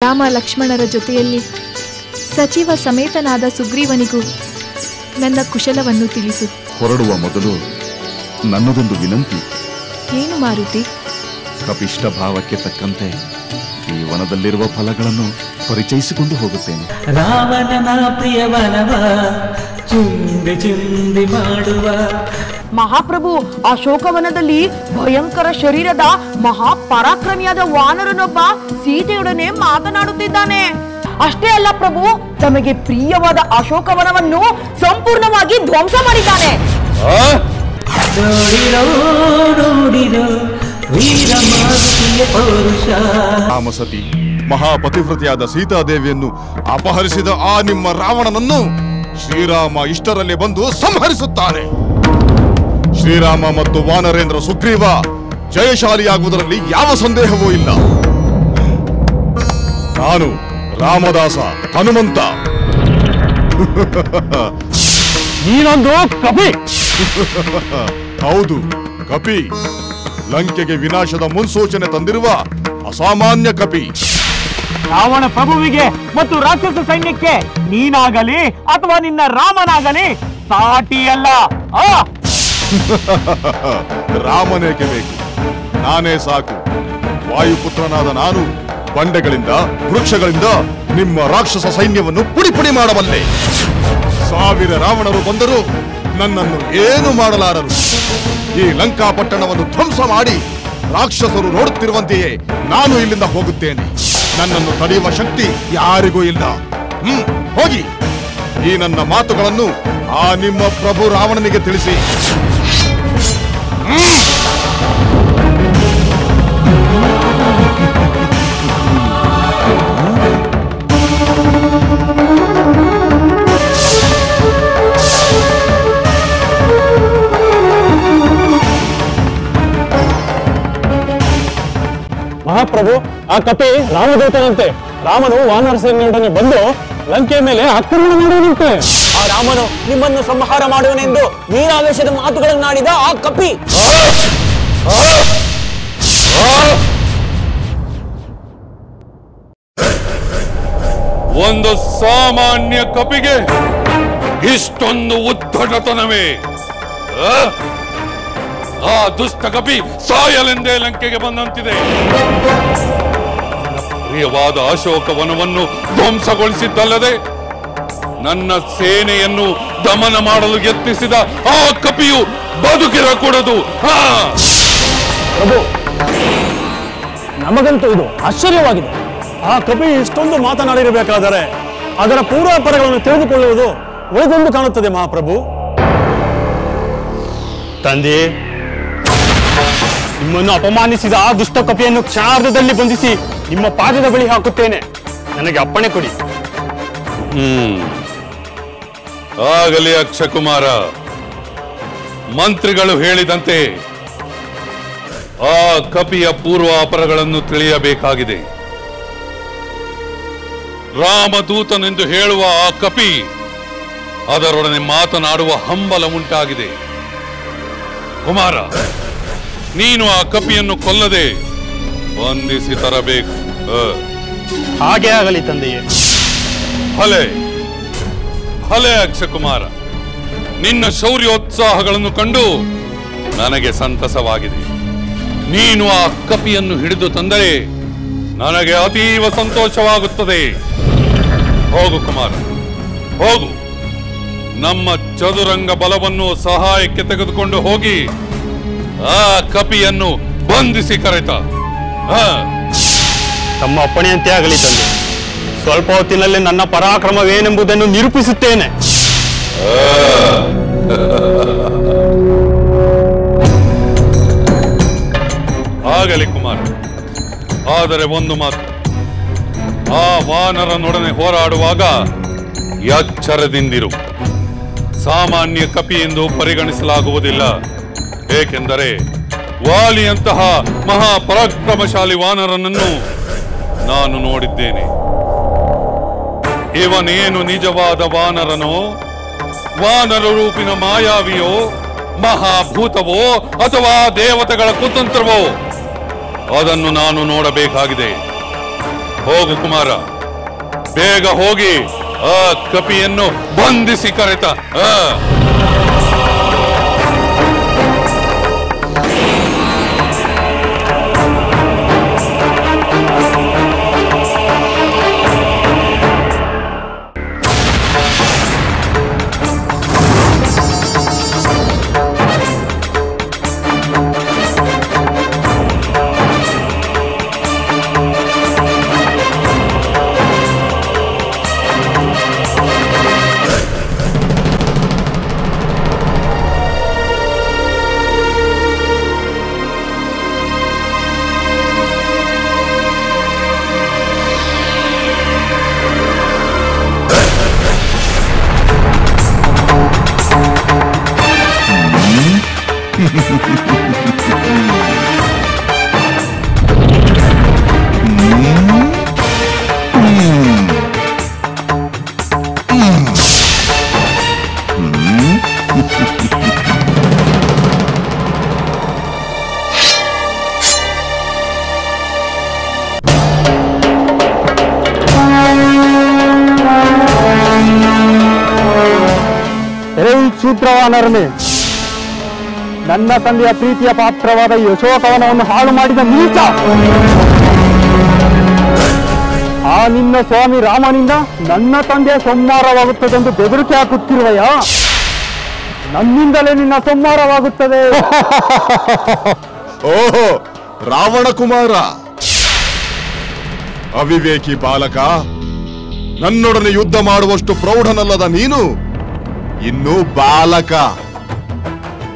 ರಾಮ ಲಕ್ಷ್ಮಣರ ಜೊತೆಯಲ್ಲಿ ಸಚಿವ ಸಮೇತನಾದ ಸುಗ್ರೀವನಿಗೂ ನನ್ನ ಕುಶಲವನ್ನು ತಿಳಿಸು. ಹೊರಡುವ ಮೊದಲು ನನ್ನದೊಂದು ವಿನಂತಿ. ಏನು ಮಾರುತಿ? ಕಪಿಷ್ಠ ಭಾವಕ್ಕೆ ತಕ್ಕಂತೆ ಈ ವನದಲ್ಲಿರುವ ಫಲಗಳನ್ನು ಪರಿಚಯಿಸಿಕೊಂಡು ಹೋಗುತ್ತೇನೆ. ರಾವಣನ ಪ್ರಿಯವನವ ಚುಂದಿ ಚುಂದಿ ಮಾಡುವ ಮಹಾಪ್ರಭು, ಅಶೋಕವನದಲ್ಲಿ ಭಯಂಕರ ಶರೀರದ ಮಹಾಪರಾಕ್ರಮಿಯಾದ ವಾನರನೊಬ್ಬ ಸೀತೆಯೊಡನೆ ಮಾತನಾಡುತ್ತಿದ್ದಾನೆ. ಅಷ್ಟೇ ಅಲ್ಲ ಪ್ರಭು, ತಮಗೆ ಪ್ರಿಯವಾದ ಅಶೋಕವನವನ್ನು ಸಂಪೂರ್ಣವಾಗಿ ಧ್ವಂಸ ಮಾಡಿದ್ದಾನೆ. ರಾಮಸತಿ ಮಹಾಪತಿವ್ರತೆಯಾದ ಸೀತಾದೇವಿಯನ್ನು ಅಪಹರಿಸಿದ ಆ ನಿಮ್ಮ ರಾವಣನನ್ನು ಶ್ರೀರಾಮ ಇಷ್ಟರಲ್ಲಿ ಬಂದು ಸಂಹರಿಸುತ್ತಾನೆ. ಶ್ರೀರಾಮ ಮತ್ತು ವಾನರೇಂದ್ರ ಸುಗ್ರೀವ ಜಯಶಾಲಿಯಾಗುವುದರಲ್ಲಿ ಯಾವ ಸಂದೇಹವೂ ಇಲ್ಲ. ನಾನು ರಾಮದಾಸ ಹನುಮಂತ. ನೀನೊಂದು ಕಪಿ. ಹೌದು, ಕಪಿ. ಲಂಕೆಗೆ ವಿನಾಶದ ಮುನ್ಸೂಚನೆ ತಂದಿರುವ ಅಸಾಮಾನ್ಯ ಕಪಿ. ರಾವಣ ಪ್ರಭುವಿಗೆ ಮತ್ತು ರಾಕ್ಷಸ ಸೈನ್ಯಕ್ಕೆ ನೀನಾಗಲಿ ಅಥವಾ ನಿನ್ನ ರಾಮನಾಗಲಿ ಸಾಟಿಯಲ್ಲ. ರಾಮನೇಕೆ ಬೇಕು? ನಾನೇ ಸಾಕು. ವಾಯುಪುತ್ರನಾದ ನಾನು ಬಂಡೆಗಳಿಂದ ವೃಕ್ಷಗಳಿಂದ ನಿಮ್ಮ ರಾಕ್ಷಸ ಸೈನ್ಯವನ್ನು ಪುಡಿ ಪುಡಿ ಮಾಡಬಲ್ಲೆ. 1000 ರಾವಣರು ಬಂದರೂ ನನ್ನನ್ನು ಏನು ಮಾಡಲಾರರು. ಈ ಲಂಕಾಪಟ್ಟಣವನ್ನು ಧ್ವಂಸ ಮಾಡಿ ರಾಕ್ಷಸರು ನೋಡುತ್ತಿರುವಂತೆಯೇ ನಾನು ಇಲ್ಲಿಂದ ಹೋಗುತ್ತೇನೆ. ನನ್ನನ್ನು ತಡೆಯುವ ಶಕ್ತಿ ಯಾರಿಗೂ ಇಲ್ಲ. ಹೋಗಿ ಈ ನನ್ನ ಮಾತುಗಳನ್ನು ಆ ನಿಮ್ಮ ಪ್ರಭು ರಾವಣನಿಗೆ ತಿಳಿಸಿ. ಮಹಾಪ್ರಭು, ಆ ಕಪಿ ರಾಮದೂತನಂತೆ. ರಾಮನು ವಾನರ ಸೈನ್ಯದೊಡನೆ ಬಂದು ಲಂಕೆಯ ಮೇಲೆ ಆಕ್ರಮಣ ಮಾಡುವಂತೆ. ಆ ರಾಮನು ನಿಮ್ಮನ್ನು ಸಂಹಾರ ಮಾಡುವನೆಂದು ವೀರಾವೇಶದ ಮಾತುಗಳನ್ನಾಡಿದ ಆ ಕಪಿ. ಒಂದು ಸಾಮಾನ್ಯ ಕಪಿಗೆ ಇಷ್ಟೊಂದು ಉದ್ದಟತನವೇ? ಆ ದುಷ್ಟ ಕಪಿ ಸಾಯಲೆಂದೇ ಲಂಕೆಗೆ ಬಂದಂತಿದೆ. ಪ್ರಿಯವಾದ ಅಶೋಕವನವನ್ನು ಧ್ವಂಸಗೊಳಿಸಿದ್ದಲ್ಲದೆ ನನ್ನ ಸೇನೆಯನ್ನು ದಮನ ಮಾಡಲು ಯತ್ನಿಸಿದ ಆ ಕಪಿಯು ಬದುಕಿರಕೂಡದು. ಪ್ರಭು, ನಮಗಂತೂ ಇದು ಆಶ್ಚರ್ಯವಾಗಿದೆ. ಆ ಕಪಿ ಇಷ್ಟೊಂದು ಮಾತನಾಡಿರಬೇಕಾದರೆ ಅದರ ಪೂರ್ವಾಪರಗಳನ್ನು ತಿಳಿದುಕೊಳ್ಳುವುದು ಉಳಿದೆಂದು ಕಾಣುತ್ತದೆ. ಮಹಾಪ್ರಭು, ತಂದೆ, ನಿಮ್ಮನ್ನು ಅಪಮಾನಿಸಿದ ಆ ದುಷ್ಟ ಕಪಿಯನ್ನು ಕ್ಷಣಾರ್ಧದಲ್ಲಿ ಬಂಧಿಸಿ ನಿಮ್ಮ ಪಾದದ ಬಳಿ ಹಾಕುತ್ತೇನೆ. ನನಗೆ ಅಪ್ಪಣೆ ಕೊಡಿ. ಆಗಲಿ ಅಕ್ಷಕುಮಾರ. ಮಂತ್ರಿಗಳು ಹೇಳಿದಂತೆ ಆ ಕಪಿಯ ಪೂರ್ವಾಪರಗಳನ್ನು ತಿಳಿಯಬೇಕಾಗಿದೆ. ರಾಮದೂತನೆಂದು ಹೇಳುವ ಆ ಕಪಿ ಅದರೊಡನೆ ಮಾತನಾಡುವ ಹಂಬಲ ಉಂಟಾಗಿದೆ. ಕುಮಾರ, ನೀನು ಆ ಕಪಿಯನ್ನು ಕೊಲ್ಲದೆ ಬಂಧಿಸಿ ತರಬೇಕು. ಹಾಗೆ ಆಗಲಿ ತಂದೆಯೇ. ಭಲೆ ಭಲೆ ಅಕ್ಷಕುಮಾರ, ನಿನ್ನ ಶೌರ್ಯೋತ್ಸಾಹಗಳನ್ನು ಕಂಡು ನನಗೆ ಸಂತಸವಾಗಿದೆ. ನೀನು ಆ ಕಪಿಯನ್ನು ಹಿಡಿದು ತಂದರೆ ನನಗೆ ಅತೀವ ಸಂತೋಷವಾಗುತ್ತದೆ. ಹೋಗು ಕುಮಾರ, ಹೋಗು. ನಮ್ಮ ಚದುರಂಗ ಬಲವನ್ನು ಸಹಾಯಕ್ಕೆ ತೆಗೆದುಕೊಂಡು ಹೋಗಿ ಆ ಕಪಿಯನ್ನು ಬಂಧಿಸಿ ಕರೆತ. ತಮ್ಮ ಅಪ್ಪಣೆಯಂತೆ ಆಗಲಿ ತಂದೆ. ಸ್ವಲ್ಪ ಹೊತ್ತಿನಲ್ಲಿ ನನ್ನ ಪರಾಕ್ರಮವೇನೆಂಬುದನ್ನು ನಿರೂಪಿಸುತ್ತೇನೆ. ಆಗಲಿ ಕುಮಾರ. ಆದರೆ ಒಂದು ಮಾತು, ಆ ವಾನರನೊಡನೆ ಹೋರಾಡುವಾಗ ಎಚ್ಚರದಿಂದಿರು. ಸಾಮಾನ್ಯ ಕಪಿ ಎಂದು ಪರಿಗಣಿಸಲಾಗುವುದಿಲ್ಲ. ಏಕೆಂದರೆ ವಾಲಿಯಂತಹ ಮಹಾಪರಾಕ್ರಮಶಾಲಿ ವಾನರನನ್ನು ನಾನು ನೋಡಿದ್ದೇನೆ. ಇವನೇನು ನಿಜವಾದ ವಾನರನೋ, ವಾನರ ರೂಪಿನ ಮಾಯಾವಿಯೋ, ಮಹಾಭೂತವೋ ಅಥವಾ ದೇವತೆಗಳ ಕುತಂತ್ರವೋ ಅದನ್ನು ನಾನು ನೋಡಬೇಕಾಗಿದೆ. ಹೋಗು ಕುಮಾರ, ಬೇಗ ಹೋಗಿ ಆ ಕಪಿಯನ್ನು ಬಂಧಿಸಿ ಕರೆತ. ಶೂದ್ರವಾನರನೇ, ನನ್ನ ತಂದೆಯ ಪ್ರೀತಿಯ ಪಾತ್ರವಾದ ಈ ಅಶೋಕವನವನ್ನು ಹಾಳು ಮಾಡಿದ ನೀಚ, ಆ ನಿನ್ನ ಸ್ವಾಮಿ ರಾಮನಿಂದ ನನ್ನ ತಂದೆಯ ಸಂಹಾರವಾಗುತ್ತದೆಂದು ಬೆದರಿಕೆ ಹಾಕುತ್ತಿರುವೆಯ? ನನ್ನಿಂದಲೇ ನಿನ್ನ ಸಂಹಾರವಾಗುತ್ತದೆ. ಓಹೋ, ರಾವಣ ಕುಮಾರ, ಅವಿವೇಕಿ ಬಾಲಕ, ನನ್ನೊಡನೆ ಯುದ್ಧ ಮಾಡುವಷ್ಟು ಪ್ರೌಢನಲ್ಲದ ನೀನು ಇನ್ನೂ ಬಾಲಕ.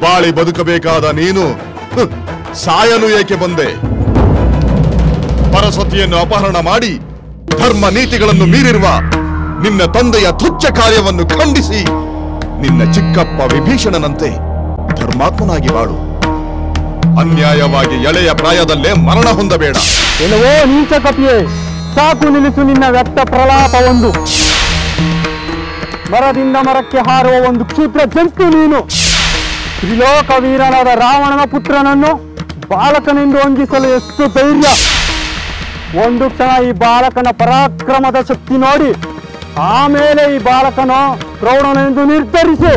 ಬಾಳಿ ಬದುಕಬೇಕಾದ ನೀನು ಸಾಯಲು ಏಕೆ ಬಂದೆ? ಪರಸತಿಯನ್ನು ಅಪಹರಣ ಮಾಡಿ ಧರ್ಮ ನೀತಿಗಳನ್ನು ಮೀರಿರುವ ನಿನ್ನ ತಂದೆಯ ತುಚ್ಛ ಕಾರ್ಯವನ್ನು ಖಂಡಿಸಿ ನಿನ್ನ ಚಿಕ್ಕಪ್ಪ ವಿಭೀಷಣನಂತೆ ಧರ್ಮಾತ್ಮನಾಗಿ ಬಾಳು. ಅನ್ಯಾಯವಾಗಿ ಎಳೆಯ ಪ್ರಾಯದಲ್ಲೇ ಮರಣ ಹೊಂದಬೇಡ. ಎಲ್ಲವೋ ನೀಚ ಕಪಿಯೇ, ಸಾಕು ನಿಲ್ಲಿಸು ನಿನ್ನ ವ್ಯಕ್ತ ಪ್ರಲಾಪವೊಂದು. ಮರದಿಂದ ಮರಕ್ಕೆ ಹಾರುವ ಒಂದು ಕ್ಷುದ್ರ ಜಂತು ನೀನು. ತ್ರಿಲೋಕ ವೀರನಾದ ರಾವಣನ ಪುತ್ರನನ್ನು ಬಾಲಕನೆಂದು ವಂದಿಸಲು ಎಷ್ಟು ಧೈರ್ಯ! ಒಂದು ಕ್ಷಣ ಈ ಬಾಲಕನ ಪರಾಕ್ರಮದ ಶಕ್ತಿ ನೋಡಿ ಆಮೇಲೆ ಈ ಬಾಲಕನು ಪ್ರೌಢನೆಂದು ನಿರ್ಧರಿಸು.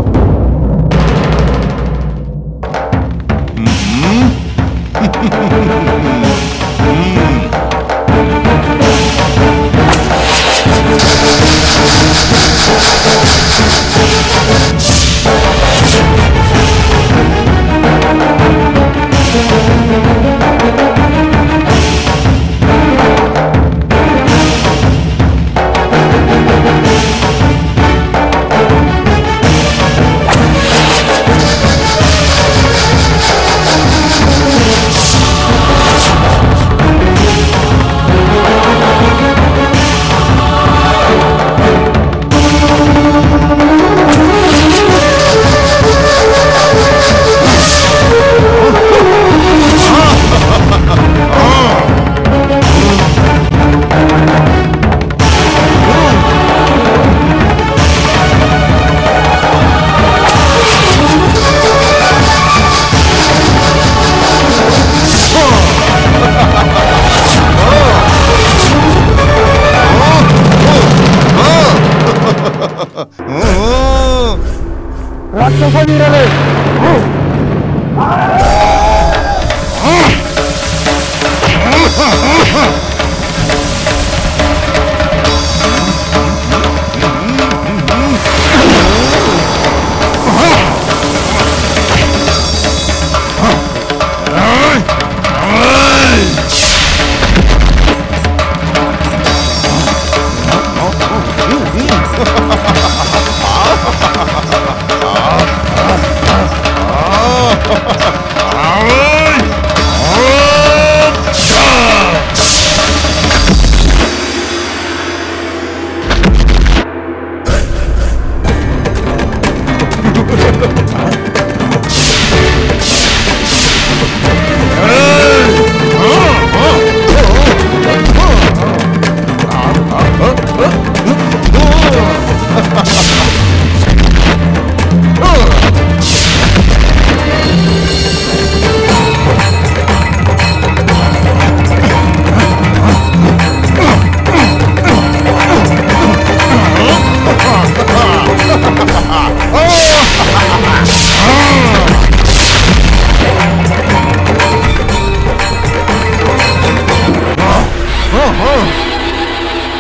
ರಾಕ್ಷಸ ವೀರರೇ,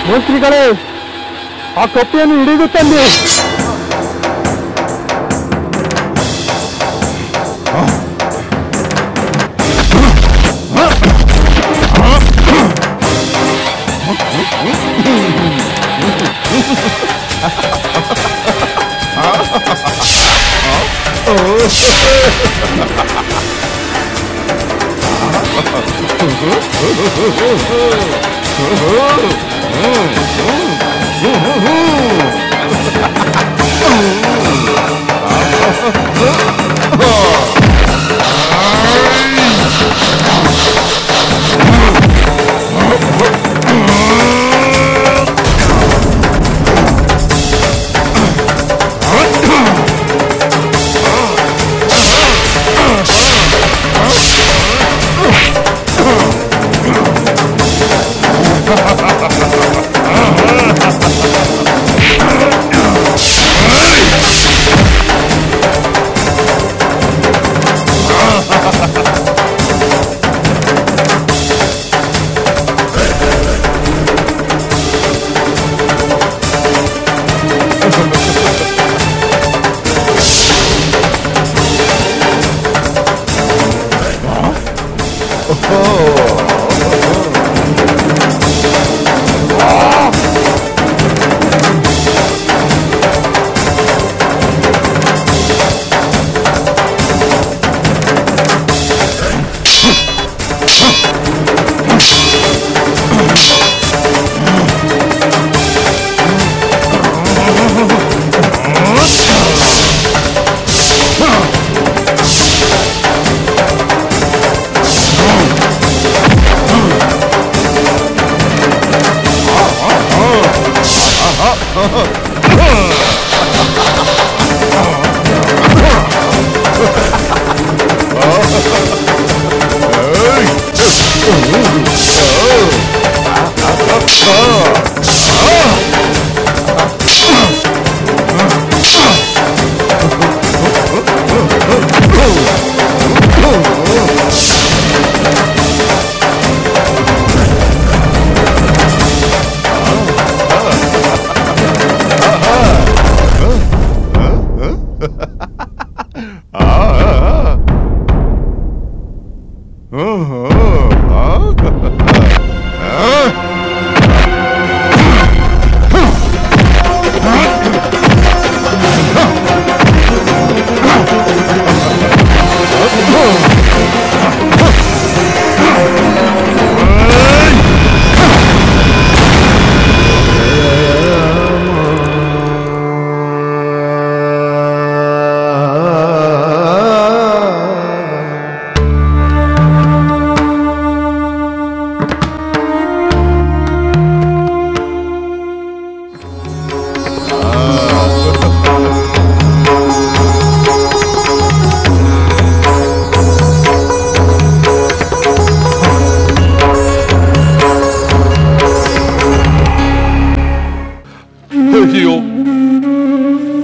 ಮಂತ್ರಿಗಳೇ, ಆ ಕಪ್ಪೆಯನ್ನು ಹಿಡಿದು ತಂದು.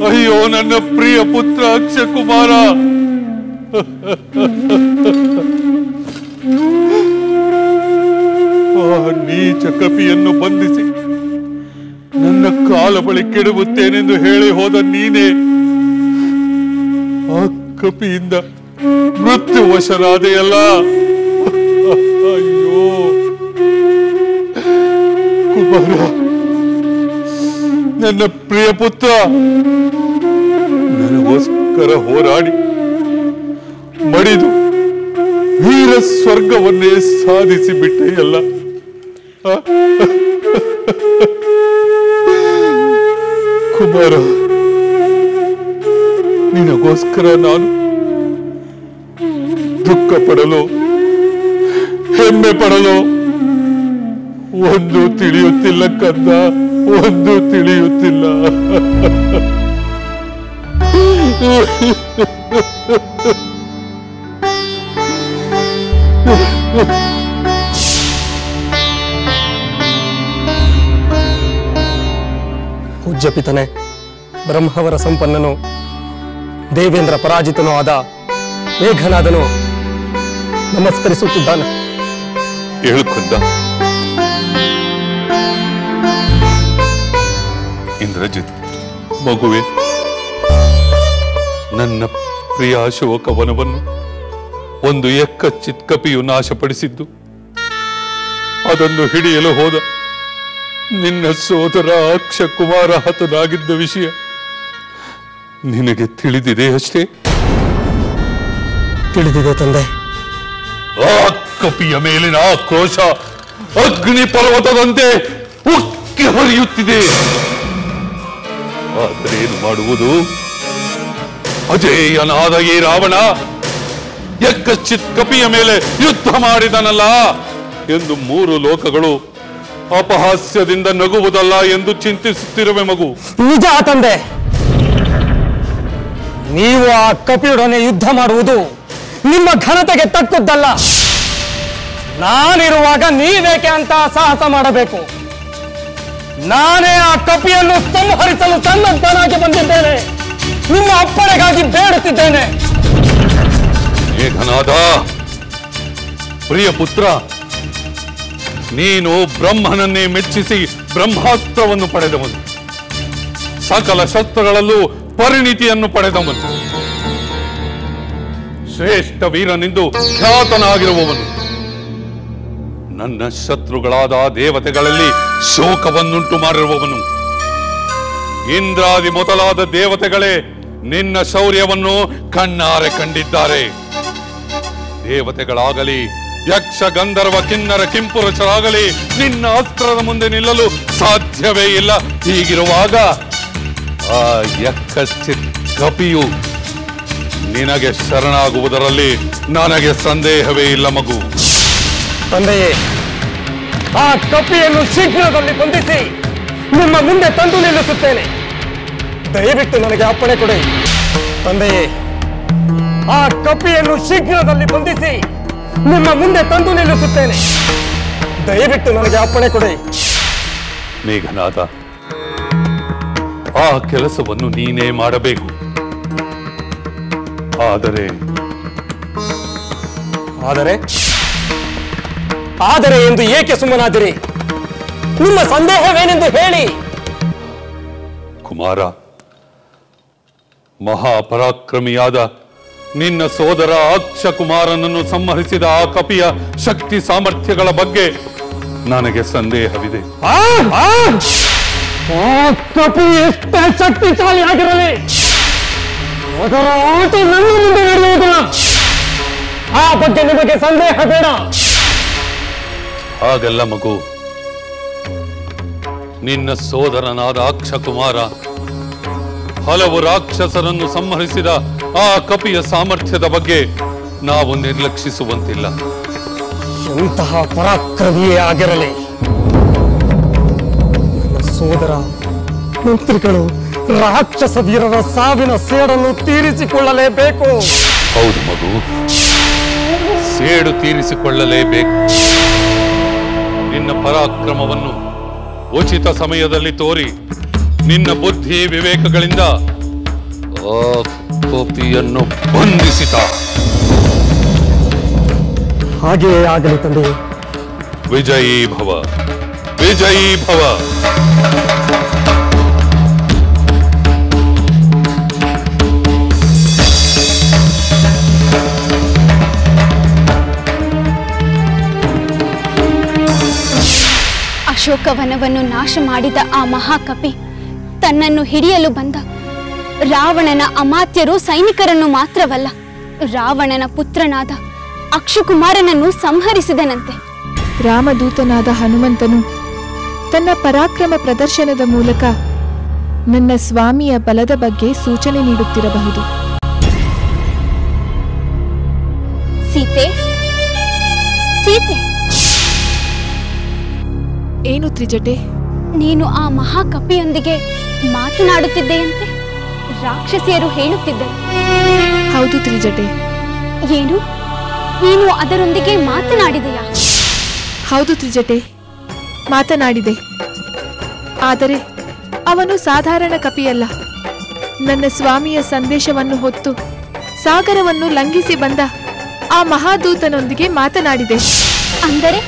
ಅಯ್ಯೋ ನನ್ನ ಪ್ರಿಯ ಪುತ್ರ ಅಕ್ಷಕುಮಾರ, ಆ ನೀಚ ಕಪಿಯನ್ನು ಬಂಧಿಸಿ ನನ್ನ ಕಾಲ ಬಳಿ ಕೆಡವುತ್ತೇನೆಂದು ಹೇಳಿ ಹೋದ ನೀನೇ ಆ ಕಪಿಯಿಂದ ಮೃತ್ಯುವಶರಾದೆಯಲ್ಲ. ಅಯ್ಯೋ ಕುಮಾರ, ನನ್ನ ಪ್ರಿಯ ಪುತ್ರ, ನನಗೋಸ್ಕರ ಹೋರಾಡಿ ಮಡಿದು ವೀರ ಸ್ವರ್ಗವನ್ನೇ ಸಾಧಿಸಿ ಬಿಟ್ಟೆಯಲ್ಲ. ಕುಮಾರ, ನಿನಗೋಸ್ಕರ ನಾನು ದುಃಖ ಪಡಲು ಹೆಮ್ಮೆ ಪಡಲು ಒಂದು ತಿಳಿಯುತ್ತಿಲ್ಲ ಕಂದ, ಒಂದು ತಿಳಿಯುತ್ತಿಲ್ಲ. ಪೂಜ್ಯ ಪಿತನೆ, ಬ್ರಹ್ಮವರ ಸಂಪನ್ನನು ದೇವೇಂದ್ರ ಪರಾಜಿತನೂ ಆದ ಮೇಘನಾದನು ನಮಸ್ಕರಿಸುತ್ತಿದ್ದಾನೆ. ಹೇಳ್ಕೊಂಡ ಇಂದ್ರಜಿತ್ ಮಗುವೆ, ನನ್ನ ಪ್ರಿಯ ಅಶೋಕವನವನ್ನು ಒಂದು ಎಕ್ಕಚ್ಚಿತ್ ಕಪಿಯು ನಾಶಪಡಿಸಿದ್ದು, ಅದನ್ನು ಹಿಡಿಯಲು ಹೋದ ನಿನ್ನ ಸೋದರ ಅಕ್ಷಕುಮಾರ ಹತನಾಗಿದ್ದ ವಿಷಯ ನಿನಗೆ ತಿಳಿದಿದೆ ಅಷ್ಟೇ? ತಿಳಿದಿದೆ ತಂದೆ. ಆ ಕಪಿಯ ಮೇಲಿನ ಆಕ್ರೋಶ ಅಗ್ನಿ ಪರ್ವತದಂತೆ ಉಕ್ಕಿ ಹರಿಯುತ್ತಿದೆ. ಆದರೆ ಏನು ಮಾಡುವುದು? ಅಜೇಯನಾದ ಈ ರಾವಣ ಎಕ್ಕಚ್ಚಿತ್ ಕಪಿಯ ಮೇಲೆ ಯುದ್ಧ ಮಾಡಿದನಲ್ಲ ಎಂದು 3 ಲೋಕಗಳು ಅಪಹಾಸ್ಯದಿಂದ ನಗುವುದಲ್ಲ ಎಂದು ಚಿಂತಿಸುತ್ತಿರುವೆ ಮಗು. ನಿಜ ತಂದೆ, ನೀವು ಆ ಕಪಿಯೊಡನೆ ಯುದ್ಧ ಮಾಡುವುದು ನಿಮ್ಮ ಘನತೆಗೆ ತಕ್ಕದ್ದಲ್ಲ. ನಾನಿರುವಾಗ ನೀವೇಕೆ ಅಂತ ಸಾಹಸ ಮಾಡಬೇಕು? ನಾನೇ ಆ ಕಪಿಯನ್ನು ಸಂಹರಿಸಲು ಸನ್ನದ್ಧನಾಗಿ ಬಂದಿದ್ದೇನೆ. ನಿಮ್ಮ ಅಪ್ಪಣೆಗಾಗಿ ಬೇಡುತ್ತಿದ್ದೇನೆ. ಮೇಘನಾದ, ಪ್ರಿಯ ಪುತ್ರ, ನೀನು ಬ್ರಹ್ಮನನ್ನೇ ಮೆಚ್ಚಿಸಿ ಬ್ರಹ್ಮಾಸ್ತ್ರವನ್ನು ಪಡೆದವನು, ಸಕಲ ಶಸ್ತ್ರಗಳಲ್ಲೂ ಪರಿಣಿತಿಯನ್ನು ಪಡೆದವನು, ಶ್ರೇಷ್ಠ ವೀರನೆಂದು ಖ್ಯಾತನಾಗಿರುವವನು. ನನ್ನ ಶತ್ರುಗಳಾದ ದೇವತೆಗಳಲ್ಲಿ ಶೋಕವನ್ನುಂಟು ಮಾಡಿರುವವನು. ಇಂದ್ರಾದಿ ಮೊದಲಾದ ದೇವತೆಗಳೇ ನಿನ್ನ ಶೌರ್ಯವನ್ನು ಕಣ್ಣಾರೆ ಕಂಡಿದ್ದಾರೆ. ದೇವತೆಗಳಾಗಲಿ, ಯಕ್ಷ ಗಂಧರ್ವ ಕಿನ್ನರ ಕಿಂಪುರುಷರಾಗಲಿ ನಿನ್ನ ಅಸ್ತ್ರದ ಮುಂದೆ ನಿಲ್ಲಲು ಸಾಧ್ಯವೇ ಇಲ್ಲ. ಹೀಗಿರುವಾಗ ಆ ಯಕ್ಕಚ್ಚಿತ್ ಕಪಿಯು ನಿನಗೆ ಶರಣಾಗುವುದರಲ್ಲಿ ನನಗೆ ಸಂದೇಹವೇ ಇಲ್ಲ ಮಗು. ತಂದೆಯೇ, ಆ ಕಪಿಯನ್ನು ಶೀಘ್ರದಲ್ಲಿ ಬಂಧಿಸಿ ನಿಮ್ಮ ಮುಂದೆ ತಂದು ನಿಲ್ಲಿಸುತ್ತೇನೆ. ದಯವಿಟ್ಟು ನನಗೆ ಅಪ್ಪಣೆ ಕೊಡಿ. ತಂದೆಯೇ, ಆ ಕಪಿಯನ್ನು ಶೀಘ್ರದಲ್ಲಿ ಬಂಧಿಸಿ ನಿಮ್ಮ ಮುಂದೆ ತಂದು ನಿಲ್ಲಿಸುತ್ತೇನೆ. ದಯವಿಟ್ಟು ನನಗೆ ಅಪ್ಪಣೆ ಕೊಡಿ. ಮೇಘನಾದ, ಆ ಕೆಲಸವನ್ನು ನೀನೇ ಮಾಡಬೇಕು. ಆದರೆ ಆದರೆ ಆದರೆ ಎಂದು ಏಕೆ ಸುಮ್ಮನಾದಿರಿ? ನಿಮ್ಮ ಸಂದೇಹವೇನೆಂದು ಹೇಳಿ. ಕುಮಾರ, ಮಹಾಪರಾಕ್ರಮಿಯಾದ ನಿನ್ನ ಸೋದರ ಅಕ್ಷಕುಮಾರನನ್ನು ಸಂಹರಿಸಿದ ಆ ಕಪಿಯ ಶಕ್ತಿ ಸಾಮರ್ಥ್ಯಗಳ ಬಗ್ಗೆ ನನಗೆ ಸಂದೇಹವಿದೆ. ಆ ಕಪಿ ಎಷ್ಟೇ ಶಕ್ತಿಶಾಲಿಯಾಗಿರಲಿ, ಅದರ ಆಟ ನನ್ನ ಮುಂದೆ ನಡೆಯುವುದಿಲ್ಲ. ಆ ಬಗ್ಗೆ ನಿಮಗೆ ಸಂದೇಹ ಬೇಡ. ಹಾಗೆಲ್ಲ ಮಗು, ನಿನ್ನ ಸೋದರನಾದ ಅಕ್ಷಕುಮಾರ ಹಲವು ರಾಕ್ಷಸರನ್ನು ಸಂಹರಿಸಿದ ಆ ಕಪಿಯ ಸಾಮರ್ಥ್ಯದ ಬಗ್ಗೆ ನಾವು ನಿರ್ಲಕ್ಷಿಸುವಂತಿಲ್ಲ. ಎಂತಹ ಪರಾಕ್ರಮಿಯೇ ಆಗಿರಲಿ, ನನ್ನ ಸೋದರ ಮಂತ್ರಿಗಳು ರಾಕ್ಷಸ ವೀರರ ಸಾವಿನ ಸೇಡನ್ನು ತೀರಿಸಿಕೊಳ್ಳಲೇಬೇಕು. ಹೌದು ಮಗು, ಸೇಡು ತೀರಿಸಿಕೊಳ್ಳಲೇಬೇಕು. ನಿನ್ನ ಪರಾಕ್ರಮವನ್ನು ಉಚಿತ ಸಮಯದಲ್ಲಿ ತೋರಿ ನಿನ್ನ ಬುದ್ಧಿ ವಿವೇಕಗಳಿಂದ ಆ ಕಪಿಯನ್ನು ಬಂಧಿಸಿದ. ಹಾಗೆಯೇ ಆಗಲಿ ತಂದೆ. ವಿಜಯೀ ಭವ, ವಿಜಯೀ ಭವ. ಅಶೋಕವನವನ್ನು ನಾಶ ಮಾಡಿದ ಆ ಮಹಾಕಪಿ ತನ್ನನ್ನು ಹಿಡಿಯಲು ಬಂದ ರಾವಣನ ಅಮಾತ್ಯರು ಸೈನಿಕರನ್ನು ಮಾತ್ರವಲ್ಲ, ರಾವಣನ ಪುತ್ರನಾದ ಅಕ್ಷಕುಮಾರನನ್ನು ಸಂಹರಿಸಿದನಂತೆ. ರಾಮದೂತನಾದ ಹನುಮಂತನು ತನ್ನ ಪರಾಕ್ರಮ ಪ್ರದರ್ಶನದ ಮೂಲಕ ನನ್ನ ಸ್ವಾಮಿಯ ಬಲದ ಬಗ್ಗೆ ಸೂಚನೆ ನೀಡುತ್ತಿರಬಹುದು. ಸೀತೆ, ಸೀತೆ, ಏನು ತ್ರಿಜಟೆ? ನೀನು ಆ ಮಹಾಕಪಿಯೊಂದಿಗೆ ಮಾತನಾಡುತ್ತಿದ್ದೆಯಂತೆ, ರಾಕ್ಷಸಿಯರು ಹೇಳುತ್ತಿದ್ದರು. ಹೌದು ತ್ರಿಜಟೆ. ಏನು, ನೀನು ಅದರೊಂದಿಗೆ ಮಾತನಾಡಿದೆಯಾ? ಹೌದು ತ್ರಿಜಟೆ, ಮಾತನಾಡಿದೆ. ಆದರೆ ಅವನು ಸಾಧಾರಣ ಕಪಿಯಲ್ಲ. ನನ್ನ ಸ್ವಾಮಿಯ ಸಂದೇಶವನ್ನು ಹೊತ್ತು ಸಾಗರವನ್ನು ಲಂಘಿಸಿ ಬಂದ ಆ ಮಹಾದೂತನೊಂದಿಗೆ ಮಾತನಾಡಿದೆ. ಅಂದರೆ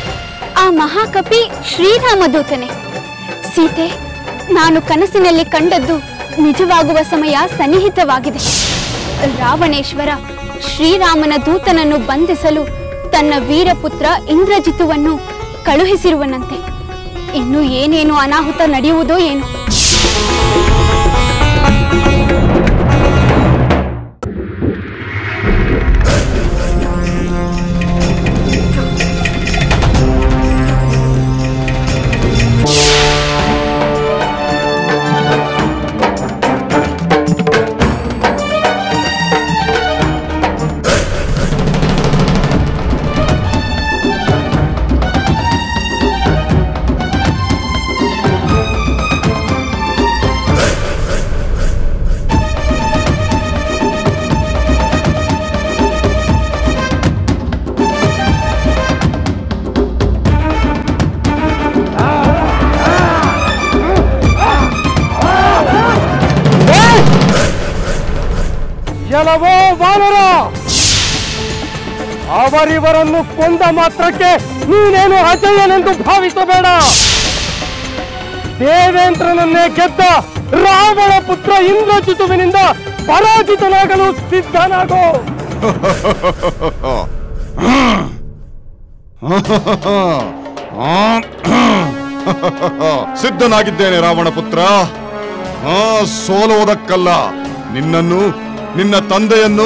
ಆ ಮಹಾಕಪಿ ಶ್ರೀರಾಮದೂತನೇ. ಸೀತೆ, ನಾನು ಕನಸಿನಲ್ಲಿ ಕಂಡದ್ದು ನಿಜವಾಗುವ ಸಮಯ ಸನ್ನಿಹಿತವಾಗಿದೆ. ರಾವಣೇಶ್ವರ ಶ್ರೀರಾಮನ ದೂತನನ್ನು ಬಂಧಿಸಲು ತನ್ನ ವೀರಪುತ್ರ ಇಂದ್ರಜಿತುವನ್ನು ಕಳುಹಿಸಿರುವನಂತೆ. ಇನ್ನು ಏನೇನು ಅನಾಹುತ ನಡೆಯುವುದೋ ಏನು. ಎಲ್ಲವೋ ವಾನರ, ಅವರಿವರನ್ನು ಕೊಂದ ಮಾತ್ರಕ್ಕೆ ನೀನೇನು ಅಜಯ್ಯನೆಂದು ಭಾವಿಸಬೇಡ. ದೇವೇಂದ್ರನನ್ನೇ ಗೆದ್ದ ರಾವಣ ಪುತ್ರ ಇಂದ್ರಜಿತುವಿನಿಂದ ಪರಾಜಿತನಾಗಲು ಸಿದ್ಧನಾಗೋ. ಸಿದ್ಧನಾಗಿದ್ದೇನೆ ರಾವಣ ಪುತ್ರ. ಸೋಲುವುದಕ್ಕಲ್ಲ, ನಿನ್ನನ್ನು, ನಿನ್ನ ತಂದೆಯನ್ನು,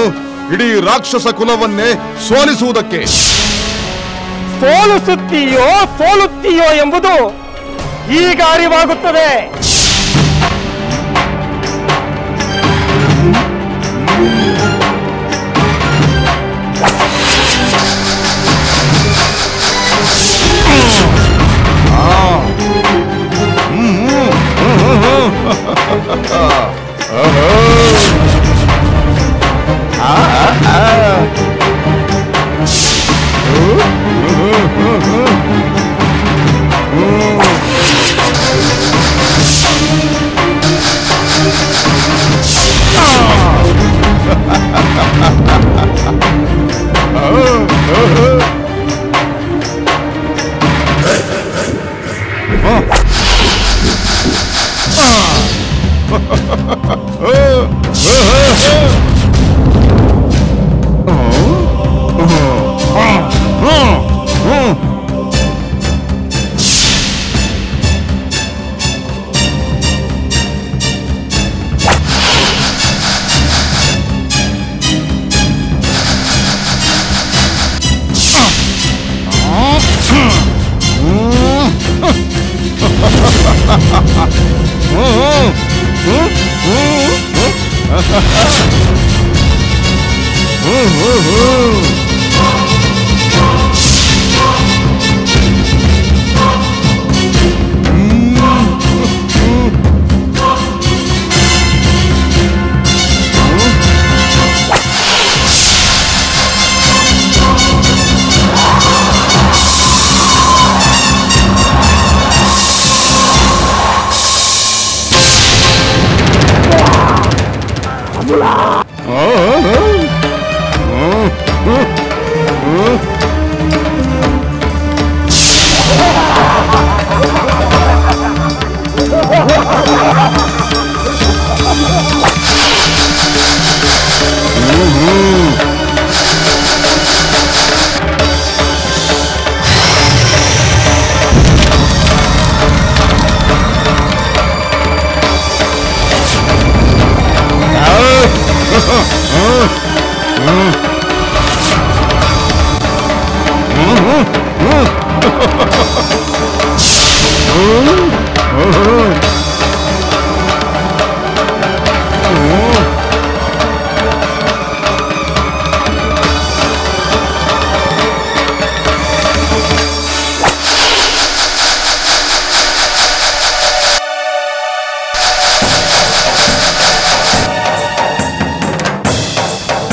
ಇಡೀ ರಾಕ್ಷಸ ಕುಲವನ್ನೇ ಸೋಲಿಸುವುದಕ್ಕೆ. ಸೋಲಿಸುತ್ತೀಯೋ ಸೋಲುತ್ತೀಯೋ ಎಂಬುದು ಈಗ ಅರಿವಾಗುತ್ತದೆ.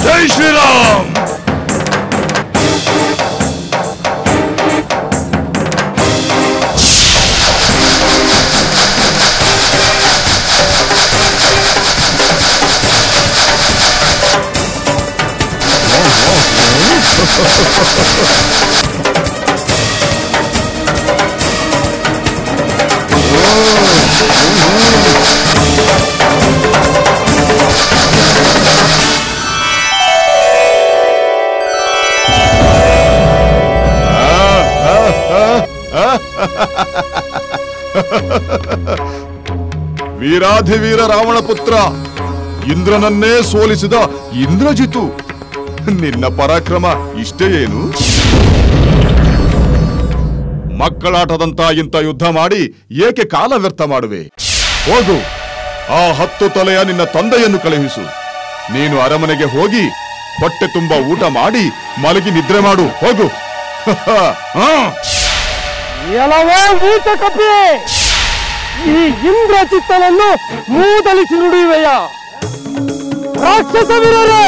जय श्री राम। Oh ವೀರಾಧಿವೀರ ರಾವಣ ಪುತ್ರ ಇಂದ್ರನನ್ನೇ ಸೋಲಿಸಿದ ಇಂದ್ರಜಿತು. ನಿನ್ನ ಪರಾಕ್ರಮ ಇಷ್ಟೇ ಏನು? ಮಕ್ಕಳಾಟದಂತ ಇಂಥ ಯುದ್ಧ ಮಾಡಿ ಏಕೆ ಕಾಲ ವ್ಯರ್ಥ ಮಾಡುವೆ? ಹೋಗು, ಆ 10 ತಲೆಯ ನಿನ್ನ ತಂದೆಯನ್ನು ಕಳುಹಿಸು. ನೀನು ಅರಮನೆಗೆ ಹೋಗಿ ಹೊಟ್ಟೆ ತುಂಬಾ ಊಟ ಮಾಡಿ ಮಲಗಿ ನಿದ್ರೆ ಮಾಡು. ಹೋಗು. ಎಲ್ಲವೋ ಮೂತ ಕಪಿ, ಈ ಇಂದ್ರಜಿತ್ತನನ್ನು ಮೂದಲಿಸಿ ನುಡಿಯುವೆಯ ರಾಕ್ಷಸ ವೀರರೇ.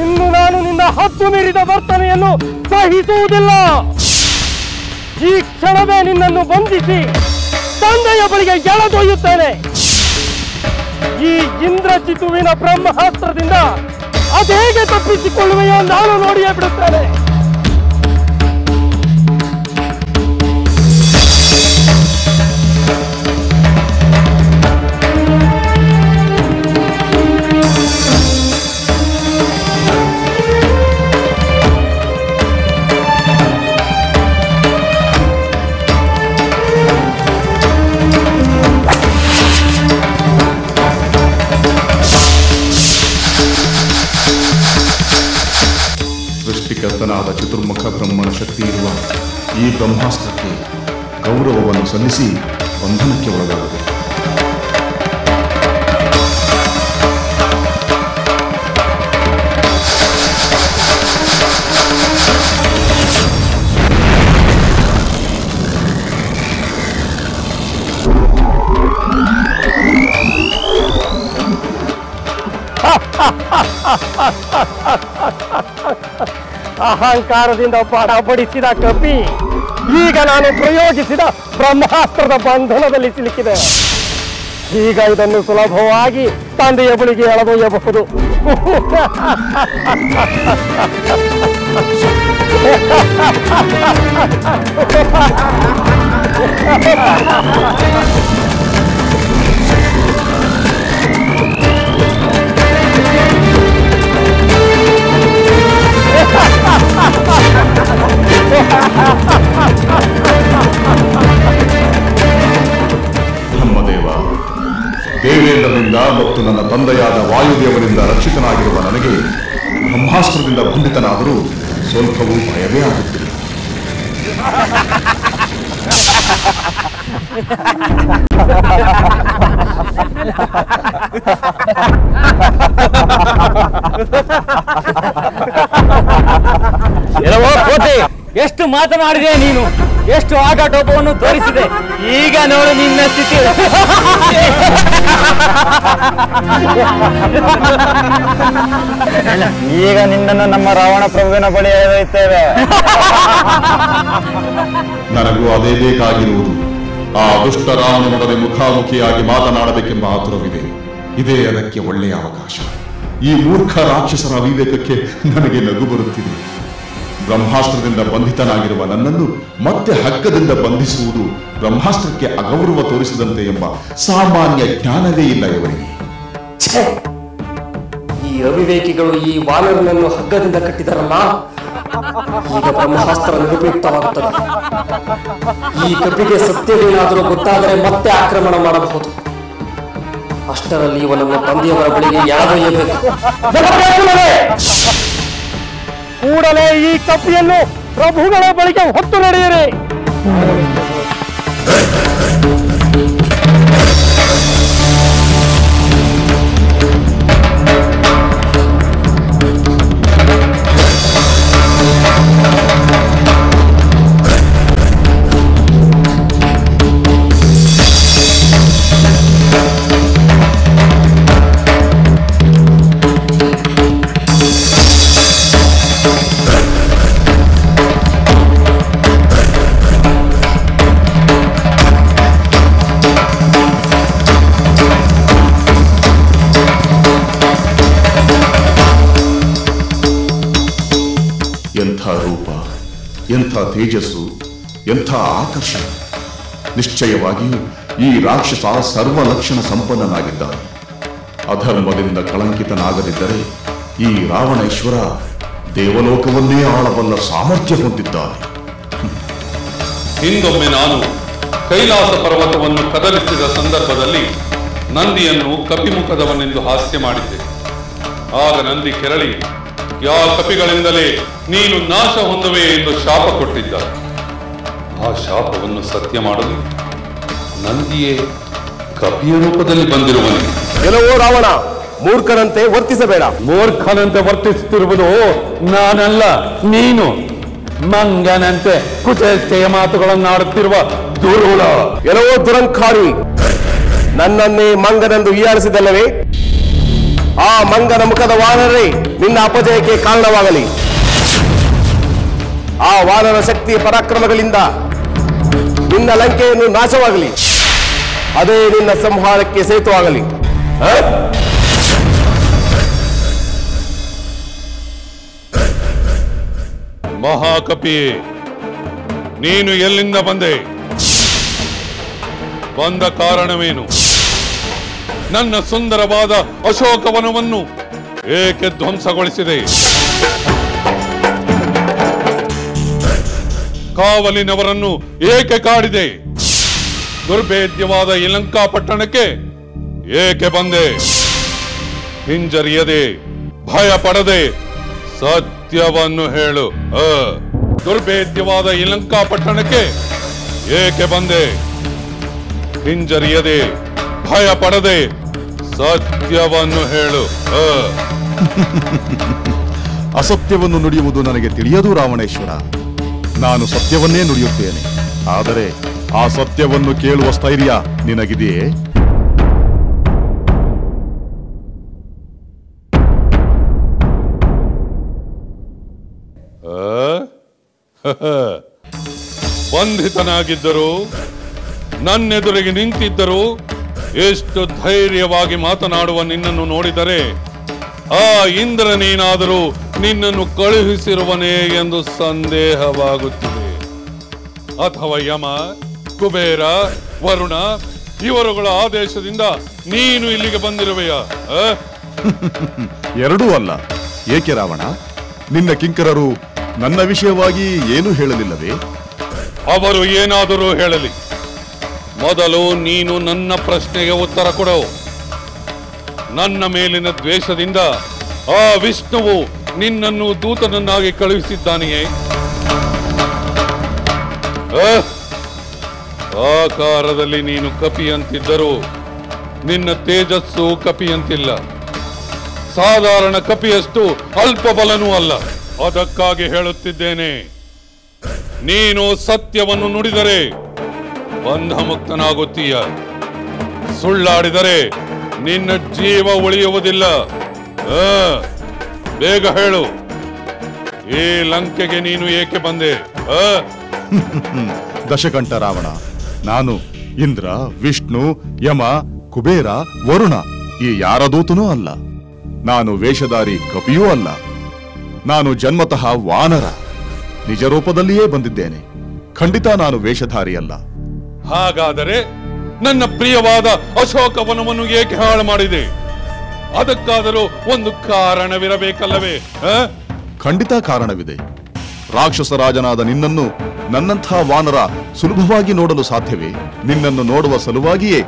ಇನ್ನು ನಾನು ನಿನ್ನ ಹತ್ತು ಮೀರಿದ ವರ್ತನೆಯನ್ನು ಸಹಿಸುವುದಿಲ್ಲ. ಈ ಕ್ಷಣವೇ ನಿನ್ನನ್ನು ಬಂಧಿಸಿ ತಂದೆಯ ಬಳಿಗೆ ಎಳೆದೊಯ್ಯುತ್ತೇನೆ. ಈ ಇಂದ್ರಜಿತುವಿನ ಬ್ರಹ್ಮಾಸ್ತ್ರದಿಂದ ಅದೇಗೆ ತಪ್ಪಿಸಿಕೊಳ್ಳುವೆಯೋ ನಾನು ನೋಡಿಯೇ ಬಿಡುತ್ತೇನೆ. ಸೃಷ್ಟಿಕರ್ತನಾದ ಚತುರ್ಮುಖ ಬ್ರಹ್ಮನ ಶಕ್ತಿ ಇರುವ ಈ ಬ್ರಹ್ಮಾಸ್ತ್ರಕ್ಕೆ ಗೌರವವನ್ನು ಸಲ್ಲಿಸಿ ಬಂಧನಕ್ಕೆ ಒಳಗಾಗಬೇಕು. ಅಹಂಕಾರದಿಂದ ಬಡಿಸಿದ ಕಪಿ ಈಗ ನಾನು ಪ್ರಯೋಗಿಸಿದ ಬ್ರಹ್ಮಾಸ್ತ್ರದ ಬಂಧನದಲ್ಲಿ ಸಿಲುಕಿದೆ. ಈಗ ಇದನ್ನು ಸುಲಭವಾಗಿ ತಂದೆಯ ಬಳಿಗೆ ಎಳೆದೊಯ್ಯಬಹುದು. ಪುತ್ರನಾಗಿರುವ ನನಗೆ ಬ್ರಹ್ಮಾಸ್ತ್ರದಿಂದ ಬಂಧಿತನಾದರೂ ಸ್ವಲ್ಪವೂ ಭಯವೇ ಆಗುತ್ತಿಲ್ಲ. ಎಷ್ಟು ಮಾತನಾಡಿದೆ ನೀನು, ಎಷ್ಟು ಆಟಾಟೋಪವನ್ನು ತೋರಿಸಿದೆ. ಈಗ ನೋಡು ನಿನ್ನ ಸ್ಥಿತಿ. ಈಗ ನಿನ್ನನ್ನು ನಮ್ಮ ರಾವಣ ಪ್ರಭುವಿನ ಬಳಿ ಎಳೆದೊಯ್ತೇವೆ. ನನಗೂ ಅದೇ ಬೇಕಾಗಿರುವುದು. ಆ ದುಷ್ಟ ರಾವಣನೊಡನೆ ಮುಖಾಮುಖಿಯಾಗಿ ಮಾತನಾಡಬೇಕೆಂಬ ಆತುರವಿದೆ. ಇದೇ ಅದಕ್ಕೆ ಒಳ್ಳೆಯ ಅವಕಾಶ. ಈ ಮೂರ್ಖ ರಾಕ್ಷಸರ ಅವಿವೇಕಕ್ಕೆ ನನಗೆ ನಗು ಬರುತ್ತಿದೆ. ಬ್ರಹ್ಮಾಸ್ತ್ರದಿಂದ ಬಂಧಿತನಾಗಿರುವ ನನ್ನನ್ನು ಮತ್ತೆ ಹಗ್ಗದಿಂದ ಬಂಧಿಸುವುದು ಬ್ರಹ್ಮಾಸ್ತ್ರಕ್ಕೆ ಅಗೌರವ ತೋರಿಸಿದಂತೆ ಎಂಬ ಸಾಮಾನ್ಯ ಜ್ಞಾನವೇ ಇಲ್ಲ ಇವರಿಗೆ. ಈ ಅವಿವೇಕಿಗಳು ಈ ವಾನರನನ್ನು ಹಗ್ಗದಿಂದ ಕಟ್ಟಿದರಲ್ಲ, ಈಗ ಬ್ರಹ್ಮಾಸ್ತ್ರ ನಿರುಪಯುಕ್ತವಾಗುತ್ತದೆ. ಈ ಕಪಿಗೆ ಸತ್ಯವೇನಾದರೂ ಗೊತ್ತಾದರೆ ಮತ್ತೆ ಆಕ್ರಮಣ ಮಾಡಬಹುದು. ಅಷ್ಟರಲ್ಲಿ ಇವನನ್ನು ಬಂದಿಯವರ ಬಳಿಗೆ ಯಾರೊಯ್ಯಬೇಕು. ಕೂಡಲೇ ಈ ಕಪಿಯನ್ನು ಪ್ರಭುಗಳ ಬಳಿಗೆ ಹೊತ್ತು ನಡೆಯಿರಿ. ಎಂಥ ರೂಪ, ಎಂಥ ತೇಜಸ್ಸು, ಎಂಥ ಆಕರ್ಷಣ! ನಿಶ್ಚಯವಾಗಿಯೂ ಈ ರಾಕ್ಷಸ ಸರ್ವಲಕ್ಷಣ ಸಂಪನ್ನನಾಗಿದ್ದಾನೆ. ಅಧರ್ಮದಿಂದ ಕಳಂಕಿತನಾಗದಿದ್ದರೆ ಈ ರಾವಣೇಶ್ವರ ದೇವಲೋಕವನ್ನೇ ಆಳಬಲ್ಲ ಸಾಮರ್ಥ್ಯ ಹೊಂದಿದ್ದಾನೆ. ಹಿಂದೊಮ್ಮೆ ನಾನು ಕೈಲಾಸ ಪರ್ವತವನ್ನು ಕದಲಿಸಿದ ಸಂದರ್ಭದಲ್ಲಿ ನಂದಿಯನ್ನು ಕಪಿಮುಖದವನೆಂದು ಹಾಸ್ಯ ಮಾಡಿದ್ದೆ. ಆಗ ನಂದಿ ಕೆರಳಿ, ಯಾವ ಕಪಿಗಳಿಂದಲೇ ನೀನು ನಾಶ ಹೊಂದುವೆ ಎಂದು ಶಾಪ ಕೊಟ್ಟಿದ್ದ. ಆ ಶಾಪವನ್ನು ಸತ್ಯ ಮಾಡಲು ನಂದಿಯೇ ಕಪಿಯ ರೂಪದಲ್ಲಿ ಬಂದಿರುವನು. ಕೆಲವೋ ರಾವಣ, ಮೂರ್ಖನಂತೆ ವರ್ತಿಸಬೇಡ. ಮೂರ್ಖನಂತೆ ವರ್ತಿಸುತ್ತಿರುವುದು ನಾನಲ್ಲ, ನೀನು. ಮಂಗನಂತೆ ಕುಚೇಷ್ಟೆಯ ಮಾತುಗಳನ್ನಾಡುತ್ತಿರುವ ದುರುಳ. ಕೆಲವೋ ದುರಂಕಾರಿ, ನನ್ನನ್ನೇ ಮಂಗನೆಂದು ಹೀಯಾಳಿಸಿದಲ್ಲವೇ? ಆ ಮಂಗನ ಮುಖದ ವಾನರೇ ನಿನ್ನ ಅಪಜಯಕ್ಕೆ ಕಾರಣವಾಗಲಿ. ಆ ವಾನರ ಶಕ್ತಿಯ ಪರಾಕ್ರಮಗಳಿಂದ ನಿನ್ನ ಲಂಕೆಯನ್ನು ನಾಶವಾಗಲಿ. ಅದೇ ನಿನ್ನ ಸಂಹಾರಕ್ಕೆ ಸೇತುವಾಗಲಿ. ಮಹಾಕಪಿಯೇ, ನೀನು ಎಲ್ಲಿಂದ ಬಂದೆ? ಬಂದ ಕಾರಣವೇನು? ನನ್ನ ಸುಂದರವಾದ ಅಶೋಕವನವನ್ನು ಏಕೆ ಧ್ವಂಸಗೊಳಿಸಿದೆ? ಕಾವಲಿನವರನ್ನು ಏಕೆ ಕಾಡಿದೆ? ದುರ್ಭೇದ್ಯವಾದ ಈ ಲಂಕಾ ಪಟ್ಟಣಕ್ಕೆ ಏಕೆ ಬಂದೆ? ಹಿಂಜರಿಯದೆ, ಭಯ ಪಡದೆ ಸತ್ಯವನ್ನು ಹೇಳು. ದುರ್ಭೇದ್ಯವಾದ ಈ ಲಂಕಾ ಪಟ್ಟಣಕ್ಕೆ ಏಕೆ ಬಂದೆ? ಹಿಂಜರಿಯದೆ, ಭಯ ಪಡದೆ ಸತ್ಯವನ್ನು ಹೇಳು. ಅಸತ್ಯವನ್ನು ನುಡಿಯುವುದು ನನಗೆ ತಿಳಿಯದು ರಾವಣೇಶ್ವರ. ನಾನು ಸತ್ಯವನ್ನೇ ನುಡಿಯುತ್ತೇನೆ. ಆದರೆ ಆ ಸತ್ಯವನ್ನು ಕೇಳುವ ಸ್ಥೈರ್ಯ ನಿನಗಿದೆಯೇ? ಬಂಧಿತನಾಗಿದ್ದರು, ನನ್ನೆದುರಿಗೆ ನಿಂತಿದ್ದರು, ಎಷ್ಟು ಧೈರ್ಯವಾಗಿ ಮಾತನಾಡುವ ನಿನ್ನನ್ನು ನೋಡಿದರೆ ಆ ಇಂದ್ರನೇನಾದರೂ ನಿನ್ನನ್ನು ಕಳುಹಿಸಿರುವನೇ ಎಂದು ಸಂದೇಹವಾಗುತ್ತಿದೆ. ಅಥವಾ ಯಮ, ಕುಬೇರ, ವರುಣ ಇವರುಗಳ ಆದೇಶದಿಂದ ನೀನು ಇಲ್ಲಿಗೆ ಬಂದಿರುವೆಯಾ? ಎರಡೂ ಅಲ್ಲ. ಏಕೆ ರಾವಣ, ನಿನ್ನ ಕಿಂಕರರು ನನ್ನ ವಿಷಯವಾಗಿ ಏನು ಹೇಳಲಿಲ್ಲವೇ? ಅವರು ಏನಾದರೂ ಹೇಳಲಿ, ಮೊದಲು ನೀನು ನನ್ನ ಪ್ರಶ್ನೆಗೆ ಉತ್ತರ ಕೊಡು. ನನ್ನ ಮೇಲಿನ ದ್ವೇಷದಿಂದ ಆ ವಿಷ್ಣುವು ನಿನ್ನನ್ನು ದೂತನನ್ನಾಗಿ ಕಳುಹಿಸಿದ್ದಾನೆಯೇ? ಆಕಾರದಲ್ಲಿ ನೀನು ಕಪಿಯಂತಿದ್ದರೂ ನಿನ್ನ ತೇಜಸ್ಸು ಕಪಿಯಂತಿಲ್ಲ. ಸಾಧಾರಣ ಕಪಿಯಷ್ಟು ಅಲ್ಪ ಬಲನೂ ಅಲ್ಲ. ಅದಕ್ಕಾಗಿ ಹೇಳುತ್ತಿದ್ದೇನೆ, ನೀನು ಸತ್ಯವನ್ನು ನುಡಿದರೆ ಬಂಧ ಮುಕ್ತನಾಗುತ್ತೀಯ. ಸುಳ್ಳಾಡಿದರೆ ನಿನ್ನ ಜೀವ ಉಳಿಯುವುದಿಲ್ಲ. ಬೇಗ ಹೇಳು, ಈ ಲಂಕೆಗೆ ನೀನು ಏಕೆ ಬಂದೆ? ದಶಕಂಠ ರಾವಣ, ನಾನು ಇಂದ್ರ, ವಿಷ್ಣು, ಯಮ, ಕುಬೇರ, ವರುಣ ಈ ಯಾರ ದೂತನೂ ಅಲ್ಲ. ನಾನು ವೇಷಧಾರಿ ಕಪಿಯೂ ಅಲ್ಲ. ನಾನು ಜನ್ಮತಃ ವಾನರ. ನಿಜ ರೂಪದಲ್ಲಿಯೇ ಬಂದಿದ್ದೇನೆ. ಖಂಡಿತ ನಾನು ವೇಷಧಾರಿ ಅಲ್ಲ. ಹಾಗಾದರೆ ನನ್ನ ಪ್ರಿಯವಾದ ಅಶೋಕವನವನ್ನು ಏಕೆ ಹಾಳು ಮಾಡಿದೆ? ಅದಕ್ಕಾದರೂ ಒಂದು ಕಾರಣವಿರಬೇಕಲ್ಲವೇ? ಖಂಡಿತ ಕಾರಣವಿದೆ. ರಾಕ್ಷಸ ರಾಜನಾದ ನಿನ್ನನ್ನು ನನ್ನಂಥ ವಾನರ ಸುಲಭವಾಗಿ ನೋಡಲು ಸಾಧ್ಯವೇ? ನಿನ್ನನ್ನು ನೋಡುವ ಸಲುವಾಗಿಯೇ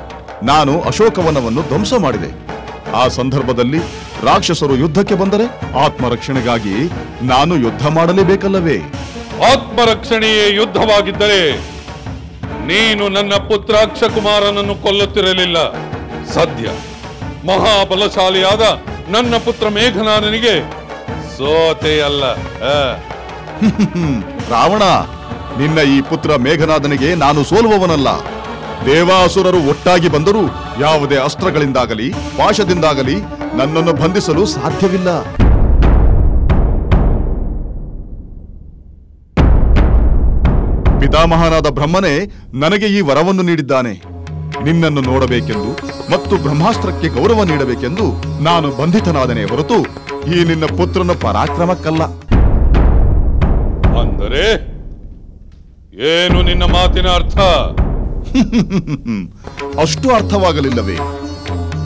ನಾನು ಅಶೋಕವನವನ್ನು ಧ್ವಂಸ ಮಾಡಿದೆ. ಆ ಸಂದರ್ಭದಲ್ಲಿ ರಾಕ್ಷಸರು ಯುದ್ಧಕ್ಕೆ ಬಂದರೆ ಆತ್ಮರಕ್ಷಣೆಗಾಗಿ ನಾನು ಯುದ್ಧ ಮಾಡಲೇಬೇಕಲ್ಲವೇ? ಆತ್ಮರಕ್ಷಣೆಯೇ ಯುದ್ಧವಾಗಿದ್ದರೆ ನೀನು ನನ್ನ ಪುತ್ರ ಅಕ್ಷಕುಮಾರನನ್ನು ಕೊಲ್ಲುತ್ತಿರಲಿಲ್ಲ. ಸದ್ಯ ಮಹಾಬಲಶಾಲಿಯಾದ ನನ್ನ ಪುತ್ರ ಮೇಘನಾದನಿಗೆ ಸೋತೆಯಲ್ಲ. ರಾವಣ, ನಿನ್ನ ಈ ಪುತ್ರ ಮೇಘನಾದನಿಗೆ ನಾನು ಸೋಲುವವನಲ್ಲ. ದೇವಾಸುರರು ಒಟ್ಟಾಗಿ ಬಂದರೂ ಯಾವುದೇ ಅಸ್ತ್ರಗಳಿಂದಾಗಲಿ ಪಾಶದಿಂದಾಗಲಿ ನನ್ನನ್ನು ಬಂಧಿಸಲು ಸಾಧ್ಯವಿಲ್ಲ. ಪಿತಾಮಹನಾದ ಬ್ರಹ್ಮನೇ ನನಗೆ ಈ ವರವನ್ನು ನೀಡಿದ್ದಾನೆ. ನಿನ್ನನ್ನು ನೋಡಬೇಕೆಂದು ಮತ್ತು ಬ್ರಹ್ಮಾಸ್ತ್ರಕ್ಕೆ ಗೌರವ ನೀಡಬೇಕೆಂದು ನಾನು ಬಂಧಿತನಾದನೇ ಹೊರತು ಈ ನಿನ್ನ ಪುತ್ರನ ಪರಾಕ್ರಮಕ್ಕಲ್ಲ. ಅಂದರೆ ಏನು ನಿನ್ನ ಮಾತಿನ ಅರ್ಥ? ಅಷ್ಟು ಅರ್ಥವಾಗಲಿಲ್ಲವೇ?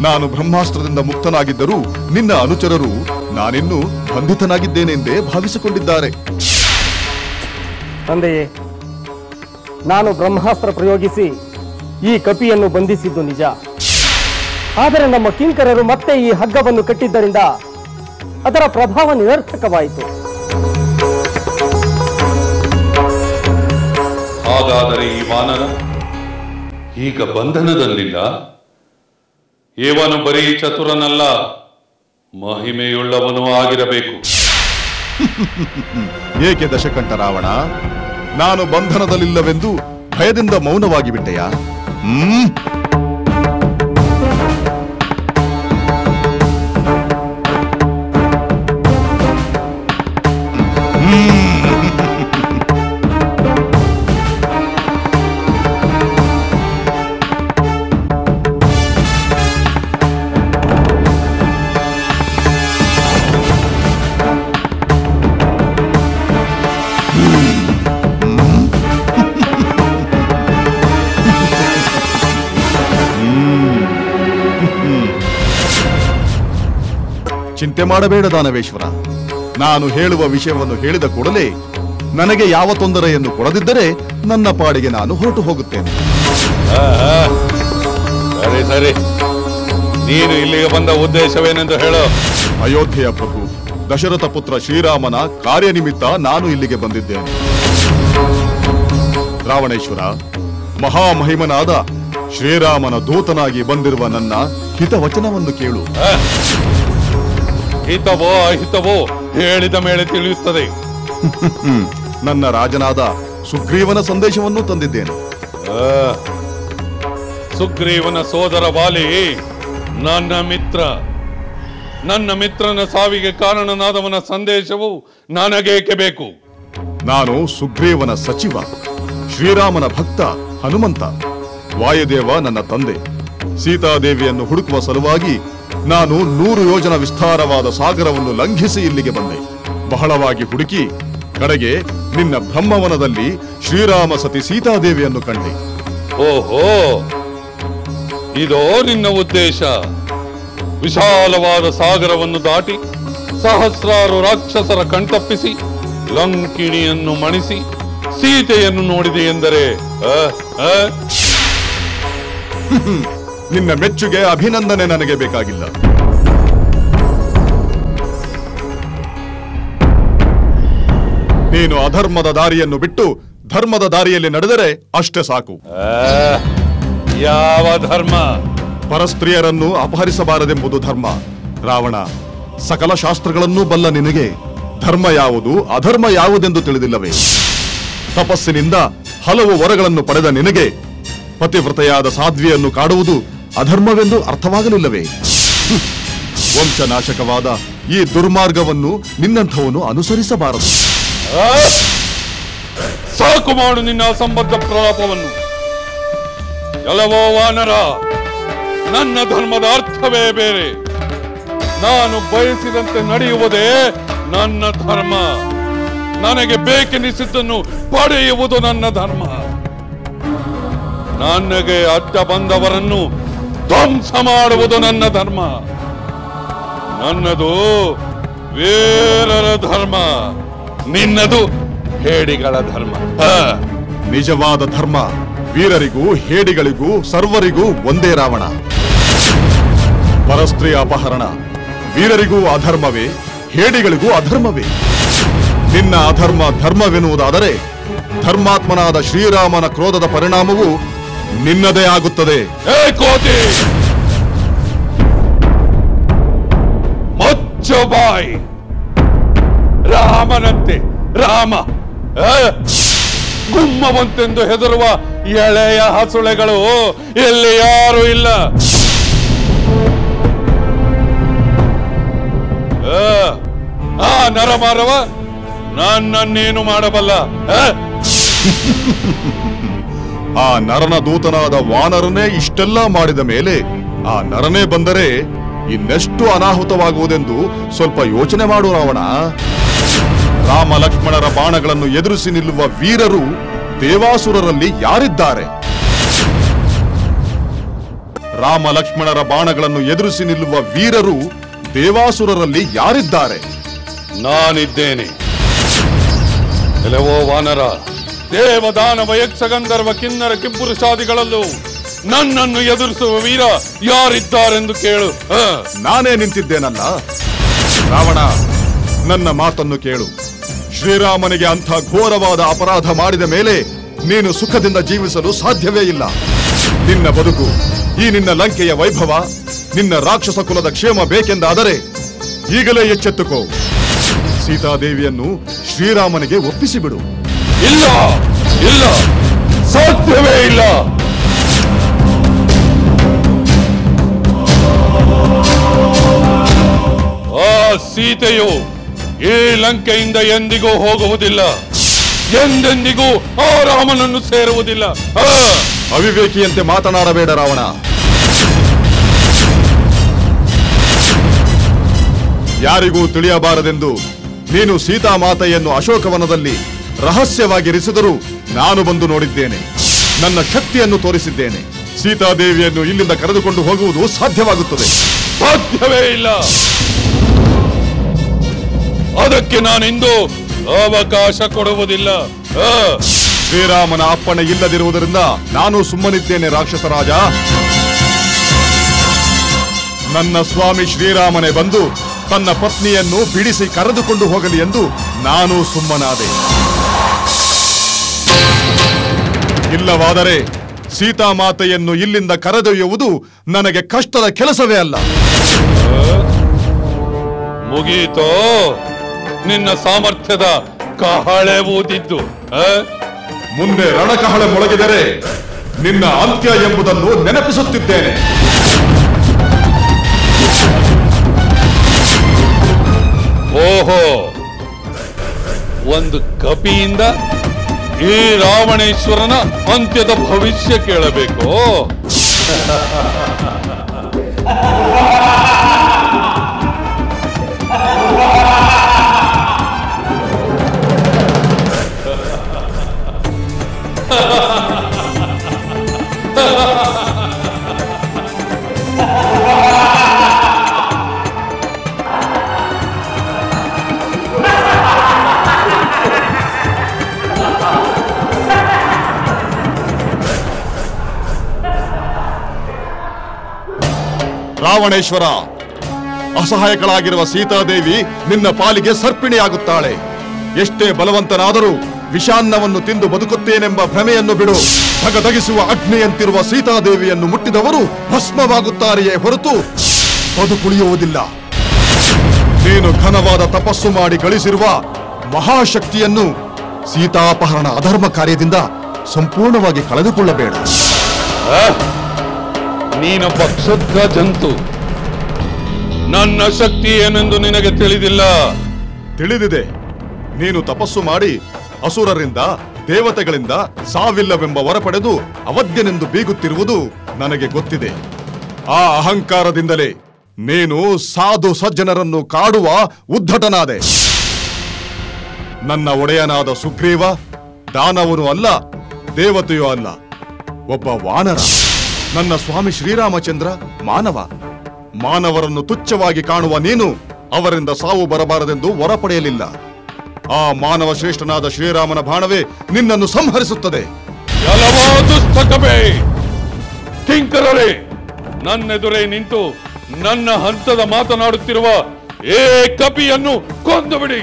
ನಾನು ಬ್ರಹ್ಮಾಸ್ತ್ರದಿಂದ ಮುಕ್ತನಾಗಿದ್ದರೂ ನಿನ್ನ ಅನುಚರರು ನಾನಿನ್ನೂ ಬಂಧಿತನಾಗಿದ್ದೇನೆಂದೇ ಭಾವಿಸಿಕೊಂಡಿದ್ದಾರೆ. ತಂದೆಯೇ, ನಾನು ಬ್ರಹ್ಮಾಸ್ತ್ರ ಪ್ರಯೋಗಿಸಿ ಈ ಕಪಿಯನ್ನು ಬಂಧಿಸಿದ್ದು ನಿಜ. ಆದರೆ ನಮ್ಮ ಕಿಂಕರರು ಮತ್ತೆ ಈ ಹಗ್ಗವನ್ನು ಕಟ್ಟಿದ್ದರಿಂದ ಅದರ ಪ್ರಭಾವ ನಿರರ್ಥಕವಾಯಿತು. ಹಾಗಾದರೆ ಈ ವಾನರ ಈಗ ಬಂಧನದಲ್ಲಿಲ್ಲ. ಇವನು ಬರೀ ಚತುರನಲ್ಲ, ಮಹಿಮೆಯುಳ್ಳವನೂ ಆಗಿರಬೇಕು. ಏಕೆ ದಶಕಂಠ ರಾವಣ, ನಾನು ಬಂಧನದಲ್ಲಿಲ್ಲವೆಂದು ಭಯದಿಂದ ಮೌನವಾಗಿ ಬಿಟ್ಟೆಯಾ? ಚಿಂತೆ ಮಾಡಬೇಡ ದಾನವೇಶ್ವರ. ನಾನು ಹೇಳುವ ವಿಷಯವನ್ನು ಹೇಳಿದ ಕೂಡಲೇ ನನಗೆ ಯಾವ ತೊಂದರೆಯನ್ನು ಕೊಡದಿದ್ದರೆ ನನ್ನ ಪಾಡಿಗೆ ನಾನು ಹೊರಟು ಹೋಗುತ್ತೇನೆ. ಸರಿ ಸರಿ, ನೀನು ಇಲ್ಲಿಗೆ ಬಂದ ಉದ್ದೇಶವೇನೆಂದು ಹೇಳು. ಅಯೋಧ್ಯೆಯ ಪ್ರಭು ದಶರಥ ಪುತ್ರ ಶ್ರೀರಾಮನ ಕಾರ್ಯನಿಮಿತ್ತ ನಾನು ಇಲ್ಲಿಗೆ ಬಂದಿದ್ದೇನೆ. ರಾವಣೇಶ್ವರ, ಮಹಾಮಹಿಮನಾದ ಶ್ರೀರಾಮನ ದೂತನಾಗಿ ಬಂದಿರುವ ನನ್ನ ಹಿತವಚನವನ್ನು ಕೇಳು. ಹಿತವೋ ಅಹಿತವೋ ಹೇಳಿದ ಮೇಲೆ ತಿಳಿಯುತ್ತದೆ. ನನ್ನ ರಾಜನಾದ ಸುಗ್ರೀವನ ಸಂದೇಶವನ್ನು ತಂದಿದ್ದೇನೆ. ಸುಗ್ರೀವನ ಸೋದರ ವಾಲಿ ನನ್ನ ಮಿತ್ರ. ನನ್ನ ಮಿತ್ರನ ಸಾವಿಗೆ ಕಾರಣನಾದವನ ಸಂದೇಶವು ನನಗೇಕೆ ಬೇಕು? ನಾನು ಸುಗ್ರೀವನ ಸಚಿವ, ಶ್ರೀರಾಮನ ಭಕ್ತ ಹನುಮಂತ. ವಾಯುದೇವ ನನ್ನ ತಂದೆ. ಸೀತಾದೇವಿಯನ್ನು ಹುಡುಕುವ ಸಲುವಾಗಿ ನಾನು 100 ಯೋಜನ ವಿಸ್ತಾರವಾದ ಸಾಗರವನ್ನು ಲಂಘಿಸಿ ಇಲ್ಲಿಗೆ ಬಂದೆ. ಬಹಳವಾಗಿ ಹುಡುಕಿ ಕಡೆಗೆ ನಿನ್ನ ಬ್ರಹ್ಮವನದಲ್ಲಿ ಶ್ರೀರಾಮ ಸತಿ ಸೀತಾದೇವಿಯನ್ನು ಕಂಡೆ. ಓಹೋ, ಇದೋ ನಿನ್ನ ಉದ್ದೇಶ. ವಿಶಾಲವಾದ ಸಾಗರವನ್ನು ದಾಟಿ ಸಹಸ್ರಾರು ರಾಕ್ಷಸರ ಕಣ್ತಪ್ಪಿಸಿ ಲಂಕಿಣಿಯನ್ನು ಮಣಿಸಿ ಸೀತೆಯನ್ನು ನೋಡಿದೆ ಎಂದರೆ ನಿನ್ನ ಮೆಚ್ಚುಗೆ ಅಭಿನಂದನೆ ನನಗೆ ಬೇಕಾಗಿಲ್ಲ. ನೀನು ಅಧರ್ಮದ ದಾರಿಯನ್ನು ಬಿಟ್ಟು ಧರ್ಮದ ದಾರಿಯಲ್ಲಿ ನಡೆದರೆ ಅಷ್ಟೇ ಸಾಕು. ಯಾವ ಧರ್ಮ? ಪರಸ್ತ್ರೀಯರನ್ನು ಅಪಹರಿಸಬಾರದೆಂಬುದು ಧರ್ಮ. ರಾವಣ, ಸಕಲ ಶಾಸ್ತ್ರಗಳನ್ನೂ ಬಲ್ಲ ನಿನಗೆ ಧರ್ಮ ಯಾವುದು ಅಧರ್ಮ ಯಾವುದೆಂದು ತಿಳಿದಿಲ್ಲವೇ? ತಪಸ್ಸಿನಿಂದ ಹಲವು ವರಗಳನ್ನು ಪಡೆದ ನಿನಗೆ ಪತಿವ್ರತೆಯಾದ ಸಾಧ್ವಿಯನ್ನು ಕಾಡುವುದು ಅಧರ್ಮವೆಂದು ಅರ್ಥವಾಗಲಿಲ್ಲವೇ? ವಂಶನಾಶಕವಾದ ಈ ದುರ್ಮಾರ್ಗವನ್ನು ನಿನ್ನಂಥವನು ಅನುಸರಿಸಬಾರದು. ಸಾಕು ಮಾಡು ನಿನ್ನ ಅಸಂಬದ್ಧ ಪ್ರಲಾಪವನ್ನು. ಎಲ್ಲವೋ ವಾನರ, ನನ್ನ ಧರ್ಮದ ಅರ್ಥವೇ ಬೇರೆ. ನಾನು ಬಯಸಿದಂತೆ ನಡೆಯುವುದೇ ನನ್ನ ಧರ್ಮ. ನನಗೆ ಬೇಕೆನಿಸಿದ್ದನ್ನು ಪಡೆಯುವುದು ನನ್ನ ಧರ್ಮ. ನನಗೆ ಅಡ್ಡ ಬಂದವರನ್ನು ಧ್ವಂಸ ಮಾಡುವುದು ನನ್ನ ಧರ್ಮ. ನನ್ನದು ವೀರರ ಧರ್ಮ, ನಿನ್ನದು ಹೇಡಿಗಳ ಧರ್ಮ. ನಿಜವಾದ ಧರ್ಮ ವೀರರಿಗೂ ಹೇಡಿಗಳಿಗೂ ಸರ್ವರಿಗೂ ಒಂದೇ ರಾವಣ. ಪರಸ್ತ್ರೀ ಅಪಹರಣ ವೀರರಿಗೂ ಅಧರ್ಮವೇ, ಹೇಡಿಗಳಿಗೂ ಅಧರ್ಮವೇ. ನಿನ್ನ ಅಧರ್ಮ ಧರ್ಮವೆನ್ನುವುದಾದರೆ ಧರ್ಮಾತ್ಮನಾದ ಶ್ರೀರಾಮನ ಕ್ರೋಧದ ಪರಿಣಾಮವು ನಿನ್ನದೇ ಆಗುತ್ತದೆ. ಕೋತಿ ಮೊಚ್ಚಬಾಯಿ, ರಾಮನಂತೆ ರಾಮ ಗುಮ್ಮವಂತೆಂದು ಹೆದರುವ ಎಳೆಯ ಹಸುಳೆಗಳು ಇಲ್ಲಿ ಯಾರು ಇಲ್ಲ. ಆ ನರಮಾರವ ನನ್ನನ್ನೇನು ಮಾಡಬಲ್ಲ? ಆ ನರನ ದೂತನಾದ ವಾನರನೇ ಇಷ್ಟೆಲ್ಲ ಮಾಡಿದ ಮೇಲೆ ಆ ನರನೇ ಬಂದರೆ ಇನ್ನೆಷ್ಟು ಅನಾಹುತವಾಗುವುದೆಂದು ಸ್ವಲ್ಪ ಯೋಚನೆ ಮಾಡು ರಾವಣ. ರಾಮ ಲಕ್ಷ್ಮಣರ ಬಾಣಗಳನ್ನು ಎದುರಿಸಿ ನಿಲ್ಲುವ ವೀರರು ದೇವಾಸುರರಲ್ಲಿ ಯಾರಿದ್ದಾರೆ? ರಾಮ ಲಕ್ಷ್ಮಣರ ಬಾಣಗಳನ್ನು ಎದುರಿಸಿ ನಿಲ್ಲುವ ವೀರರು ದೇವಾಸುರರಲ್ಲಿ ಯಾರಿದ್ದಾರೆ? ನಾನಿದ್ದೇನೆ. ಎಲ್ಲವೋ ವಾನರ, ದೇವದಾನವ ಯಕ್ಷಗಂಧರ್ವ ಕಿನ್ನರ ಕಿಂಪುರುಷಾದಿಗಳಲ್ಲೂ ನನ್ನನ್ನು ಎದುರಿಸುವ ವೀರ ಯಾರಿದ್ದಾರೆಂದು ಕೇಳು. ನಾನೇ ನಿಂತಿದ್ದೇನಲ್ಲ. ರಾವಣ, ನನ್ನ ಮಾತನ್ನು ಕೇಳು. ಶ್ರೀರಾಮನಿಗೆ ಅಂಥ ಘೋರವಾದ ಅಪರಾಧ ಮಾಡಿದ ಮೇಲೆ ನೀನು ಸುಖದಿಂದ ಜೀವಿಸಲು ಸಾಧ್ಯವೇ ಇಲ್ಲ. ನಿನ್ನ ಬದುಕು, ಈ ನಿನ್ನ ಲಂಕೆಯ ವೈಭವ, ನಿನ್ನ ರಾಕ್ಷಸ ಕುಲದ ಕ್ಷೇಮ ಬೇಕೆಂದಾದರೆ ಈಗಲೇ ಎಚ್ಚೆತ್ತುಕೋ. ಸೀತಾದೇವಿಯನ್ನು ಶ್ರೀರಾಮನಿಗೆ ಒಪ್ಪಿಸಿಬಿಡು. ಇಲ್ಲ ಇಲ್ಲ, ಸಾಧ್ಯವೇ ಇಲ್ಲ. ಆ ಸೀತೆಯು ಈ ಲಂಕೆಯಿಂದ ಎಂದಿಗೂ ಹೋಗುವುದಿಲ್ಲ, ಎಂದೆಂದಿಗೂ ಆ ರಾಮನನ್ನು ಸೇರುವುದಿಲ್ಲ. ಅವಿವೇಕಿಯಂತೆ ಮಾತನಾಡಬೇಡ ರಾವಣ. ಯಾರಿಗೂ ತಿಳಿಯಬಾರದೆಂದು ನೀನು ಸೀತಾಮಾತೆಯನ್ನು ಅಶೋಕವನದಲ್ಲಿ ರಹಸ್ಯವಾಗಿರಿಸಿದರೂ ನಾನು ಬಂದು ನೋಡಿದ್ದೇನೆ. ನನ್ನ ಶಕ್ತಿಯನ್ನು ತೋರಿಸಿದ್ದೇನೆ. ಸೀತಾದೇವಿಯನ್ನು ಇಲ್ಲಿಂದ ಕರೆದುಕೊಂಡು ಹೋಗುವುದು ಸಾಧ್ಯವಾಗುತ್ತದೆ. ಸಾಧ್ಯವೇ ಇಲ್ಲ. ಅದಕ್ಕೆ ನಾನಿಂದು ಅವಕಾಶ ಕೊಡುವುದಿಲ್ಲ. ಶ್ರೀರಾಮನ ಅಪ್ಪಣೆ ಇಲ್ಲದಿರುವುದರಿಂದ ನಾನು ಸುಮ್ಮನಿದ್ದೇನೆ ರಾಕ್ಷಸರಾಜ. ನನ್ನ ಸ್ವಾಮಿ ಶ್ರೀರಾಮನೇ ಬಂದು ತನ್ನ ಪತ್ನಿಯನ್ನು ಬಿಡಿಸಿ ಕರೆದುಕೊಂಡು ಹೋಗಲಿ ಎಂದು ನಾನು ಸುಮ್ಮನಾದೆ. ಇಲ್ಲವಾದರೆ ಸೀತಾಮಾತೆಯನ್ನು ಇಲ್ಲಿಂದ ಕರೆದೊಯ್ಯುವುದು ನನಗೆ ಕಷ್ಟದ ಕೆಲಸವೇ ಅಲ್ಲ. ಮುಗೀತೋ ನಿನ್ನ ಸಾಮರ್ಥ್ಯದ ಕಹಳೆ ಊದಿದ್ದು? ಮುಂದೆ ರಣಕಹಳೆ ಮೊಳಗಿದರೆ ನಿನ್ನ ಅಂತ್ಯ ಎಂಬುದನ್ನು ನೆನಪಿಸುತ್ತಿದ್ದೇನೆ. ಓಹೋ, ಒಂದು ಕಪಿಯಿಂದ ಈ ರಾವಣೇಶ್ವರನ ಅಂತ್ಯದ ಭವಿಷ್ಯ ಕೇಳಬೇಕು. ರಾವಣೇಶ್ವರ, ಅಸಹಾಯಕಳಾಗಿರುವ ಸೀತಾದೇವಿ ನಿನ್ನ ಪಾಲಿಗೆ ಸರ್ಪಿಣಿಯಾಗುತ್ತಾಳೆ. ಎಷ್ಟೇ ಬಲವಂತನಾದರೂ ವಿಷಾನ್ನವನ್ನು ತಿಂದು ಬದುಕುತ್ತೇನೆಂಬ ಭ್ರಮೆಯನ್ನು ಬಿಡು. ಧಗಧಗಿಸುವ ಅಗ್ನಿಯಂತಿರುವ ಸೀತಾದೇವಿಯನ್ನು ಮುಟ್ಟಿದವರು ಭಸ್ಮವಾಗುತ್ತಾರೆಯೇ ಹೊರತು ಬದುಕುಳಿಯುವುದಿಲ್ಲ. ನೀನು ಘನವಾದ ತಪಸ್ಸು ಮಾಡಿ ಗಳಿಸಿರುವ ಮಹಾಶಕ್ತಿಯನ್ನು ಸೀತಾಪಹರಣ ಅಧರ್ಮ ಕಾರ್ಯದಿಂದ ಸಂಪೂರ್ಣವಾಗಿ ಕಳೆದುಕೊಳ್ಳಬೇಡ. ನೀನೊಬ್ಬ ಕ್ಷುದ್ರ ಜಂತು. ನನ್ನ ಶಕ್ತಿ ಏನೆಂದು ನಿನಗೆ ತಿಳಿದಿಲ್ಲ. ತಿಳಿದಿದೆ. ನೀನು ತಪಸ್ಸು ಮಾಡಿ ಅಸುರರಿಂದ ದೇವತೆಗಳಿಂದ ಸಾವಿಲ್ಲವೆಂಬ ವರ ಪಡೆದು ಅವಧ್ಯನೆಂದು ಬೀಗುತ್ತಿರುವುದು ನನಗೆ ಗೊತ್ತಿದೆ. ಆ ಅಹಂಕಾರದಿಂದಲೇ ನೀನು ಸಾಧು ಸಜ್ಜನರನ್ನು ಕಾಡುವ ಉದ್ಧಟನಾದೆ. ನನ್ನ ಒಡೆಯನಾದ ಸುಗ್ರೀವ ದಾನವನು ಅಲ್ಲ, ದೇವತೆಯೂ ಅಲ್ಲ, ಒಬ್ಬ ವಾನರ. ನನ್ನ ಸ್ವಾಮಿ ಶ್ರೀರಾಮಚಂದ್ರ ಮಾನವ. ಮಾನವರನ್ನು ತುಚ್ಛವಾಗಿ ಕಾಣುವ ನೀನು ಅವರಿಂದ ಸಾವು ಬರಬಾರದೆಂದು ವರ ಪಡೆಯಲಿಲ್ಲ. ಆ ಮಾನವ ಶ್ರೇಷ್ಠನಾದ ಶ್ರೀರಾಮನ ಬಾಣವೇ ನಿನ್ನನ್ನು ಸಂಹರಿಸುತ್ತದೆ. ಕಿಂಕರರೇ, ನನ್ನೆದುರೇ ನಿಂತು ನನ್ನ ಹಂತದ ಮಾತನಾಡುತ್ತಿರುವ ಏ ಕಪಿಯನ್ನು ಕೊಂದು ಬಿಡಿ.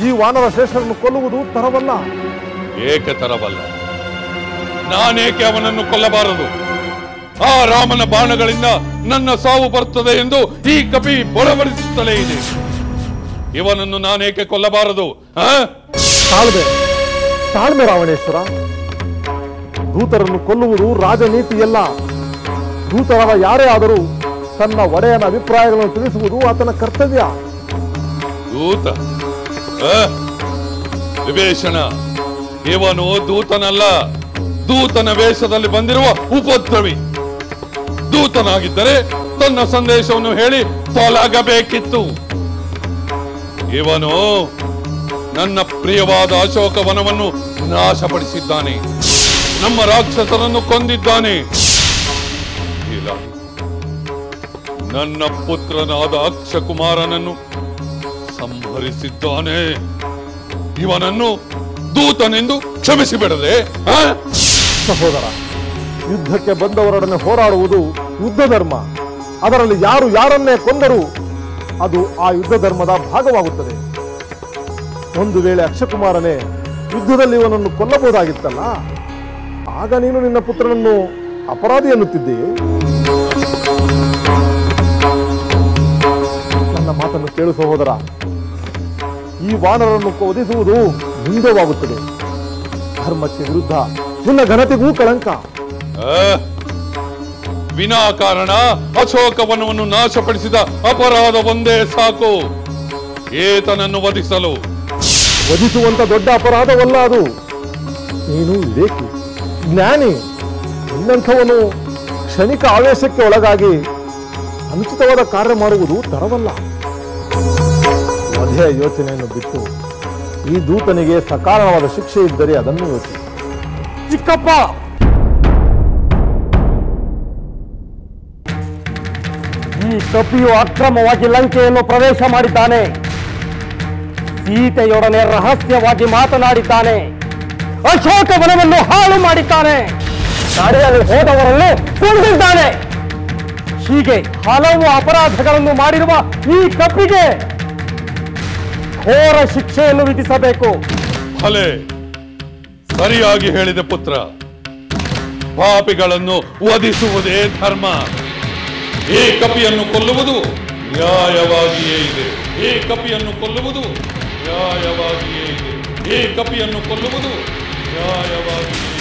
ಈ ವಾನರ ಶ್ರೇಷ್ಠರನ್ನು ಕೊಲ್ಲುವುದು ತರವಲ್ಲ. ಏಕೆ ತರವಲ್ಲ? ನಾನೇಕೆ ಅವನನ್ನು ಕೊಲ್ಲಬಾರದು? ಆ ರಾಮನ ಬಾಣಗಳಿಂದ ನನ್ನ ಸಾವು ಬರುತ್ತದೆ ಎಂದು ಈ ಕಪಿ ಬಡಬಡಿಸುತ್ತಲೇ ಇದೆ. ಇವನನ್ನು ನಾನೇಕೆ ಕೊಲ್ಲಬಾರದು? ತಾಳ್ಮೆ ರಾವಣೇಶ್ವರ. ದೂತರನ್ನು ಕೊಲ್ಲುವುದು ರಾಜನೀತಿಯಲ್ಲ. ದೂತರಾದ ಯಾರೇ ಆದರೂ ತನ್ನ ಒಡೆಯನ ಅಭಿಪ್ರಾಯಗಳನ್ನು ತಿಳಿಸುವುದು ಆತನ ಕರ್ತವ್ಯ. ದೂತ ವಿಭೀಷಣ, ಇವನು ದೂತನಲ್ಲ, ದೂತನ ವೇಷದಲ್ಲಿ ಬಂದಿರುವ ಉಪದ್ರವಿ. ದೂತನಾಗಿದ್ದರೆ ತನ್ನ ಸಂದೇಶವನ್ನು ಹೇಳಿ ತೊಲಗಬೇಕಿತ್ತು. ಇವನು ನನ್ನ ಪ್ರಿಯವಾದ ಅಶೋಕವನವನ್ನು ನಾಶಪಡಿಸಿದ್ದಾನೆ, ನಮ್ಮ ರಾಕ್ಷಸರನ್ನು ಕೊಂದಿದ್ದಾನೆ. ಇಲ್ಲ, ನನ್ನ ಪುತ್ರನಾದ ಅಕ್ಷಕುಮಾರನನ್ನು ಸಂಹರಿಸಿದ್ದಾನೆ. ಇವನನ್ನು ದೂತನೆಂದು ಕ್ಷಮಿಸಿಬಿಡದೆ? ಸಹೋದರ, ಯುದ್ಧಕ್ಕೆ ಬಂದವರೊಡನೆ ಹೋರಾಡುವುದು ಯುದ್ಧ ಧರ್ಮ. ಅದರಲ್ಲಿ ಯಾರು ಯಾರನ್ನೇ ಕೊಂದರೂ ಅದು ಆ ಯುದ್ಧ ಧರ್ಮದ ಭಾಗವಾಗುತ್ತದೆ. ಒಂದು ವೇಳೆ ಅಕ್ಷಕುಮಾರನೇ ಯುದ್ಧದಲ್ಲಿ ಇವನನ್ನು ಕೊಲ್ಲಬಹುದಾಗಿತ್ತಲ್ಲ, ಆಗ ನೀನು ನಿನ್ನ ಪುತ್ರನನ್ನು ಅಪರಾಧಿ ಎನ್ನುತ್ತಿದ್ದೀಯೇ? ನನ್ನ ಮಾತನ್ನು ಕೇಳು ಸಹೋದರ. ಈ ವಾನರನ್ನು ವಧಿಸುವುದು ನಿಂದವಾಗುತ್ತದೆ. ಧರ್ಮಕ್ಕೆ ವಿರುದ್ಧ, ನಿನ್ನ ಘನತೆಗೂ ಕಳಂಕ. ವಿನಾಕಾರಣ ಅಶೋಕವನವನ್ನು ನಾಶಪಡಿಸಿದ ಅಪರಾಧ ಒಂದೇ ಸಾಕು ಏತನನ್ನು ವಧಿಸಲು. ವಧಿಸುವಂತ ದೊಡ್ಡ ಅಪರಾಧವಲ್ಲ ಅದು. ನೀನು ವಿವೇಕಿ, ಜ್ಞಾನಿ. ನಿನ್ನಂಥವನು ಕ್ಷಣಿಕ ಆವೇಶಕ್ಕೆ ಒಳಗಾಗಿ ಅನುಚಿತವಾದ ಕಾರ್ಯ ಮಾಡುವುದು ತರವಲ್ಲ. ವಧೆಯ ಯೋಚನೆಯನ್ನು ಬಿಟ್ಟು ಈ ದೂತನಿಗೆ ಸಕಾರಣವಾದ ಶಿಕ್ಷೆ ಇದ್ದರೆ ಅದನ್ನು ಯೋಚಿಸಿ. ಚಿಕ್ಕಪ್ಪ, ಈ ಕಪಿಯು ಅಕ್ರಮವಾಗಿ ಲಂಕೆಯನ್ನು ಪ್ರವೇಶ ಮಾಡಿದ್ದಾನೆ. ಸೀತೆಯೊಡನೆ ರಹಸ್ಯವಾಗಿ ಮಾತನಾಡಿದ್ದಾನೆ. ಅಶೋಕವನವನ್ನು ಹಾಳು ಮಾಡಿದ್ದಾನೆ. ದಾರಿಯಲ್ಲಿ ಹೋದವರನ್ನು ಕೊಂದಿದ್ದಾನೆ. ಹೀಗೆ ಹಲವು ಅಪರಾಧಗಳನ್ನು ಮಾಡಿರುವ ಈ ಕಪಿಗೆ ಘೋರ ಶಿಕ್ಷೆಯನ್ನು ವಿಧಿಸಬೇಕು. ಭಲೆ, ಸರಿಯಾಗಿ ಹೇಳಿದೆ ಪುತ್ರ. ಪಾಪಿಗಳನ್ನು ವಧಿಸುವುದೇ ಧರ್ಮ. ಈ ಕಪಿಯನ್ನು ಕೊಲ್ಲುವುದು ನ್ಯಾಯವಾಗಿಯೇ ಇದೆ. ಈ ಕಪಿಯನ್ನು ಕೊಲ್ಲುವುದು ನ್ಯಾಯವಾಗಿಯೇ ಇದೆ. ಈ ಕಪಿಯನ್ನು ಕೊಲ್ಲುವುದು ನ್ಯಾಯವಾಗಿಯೇ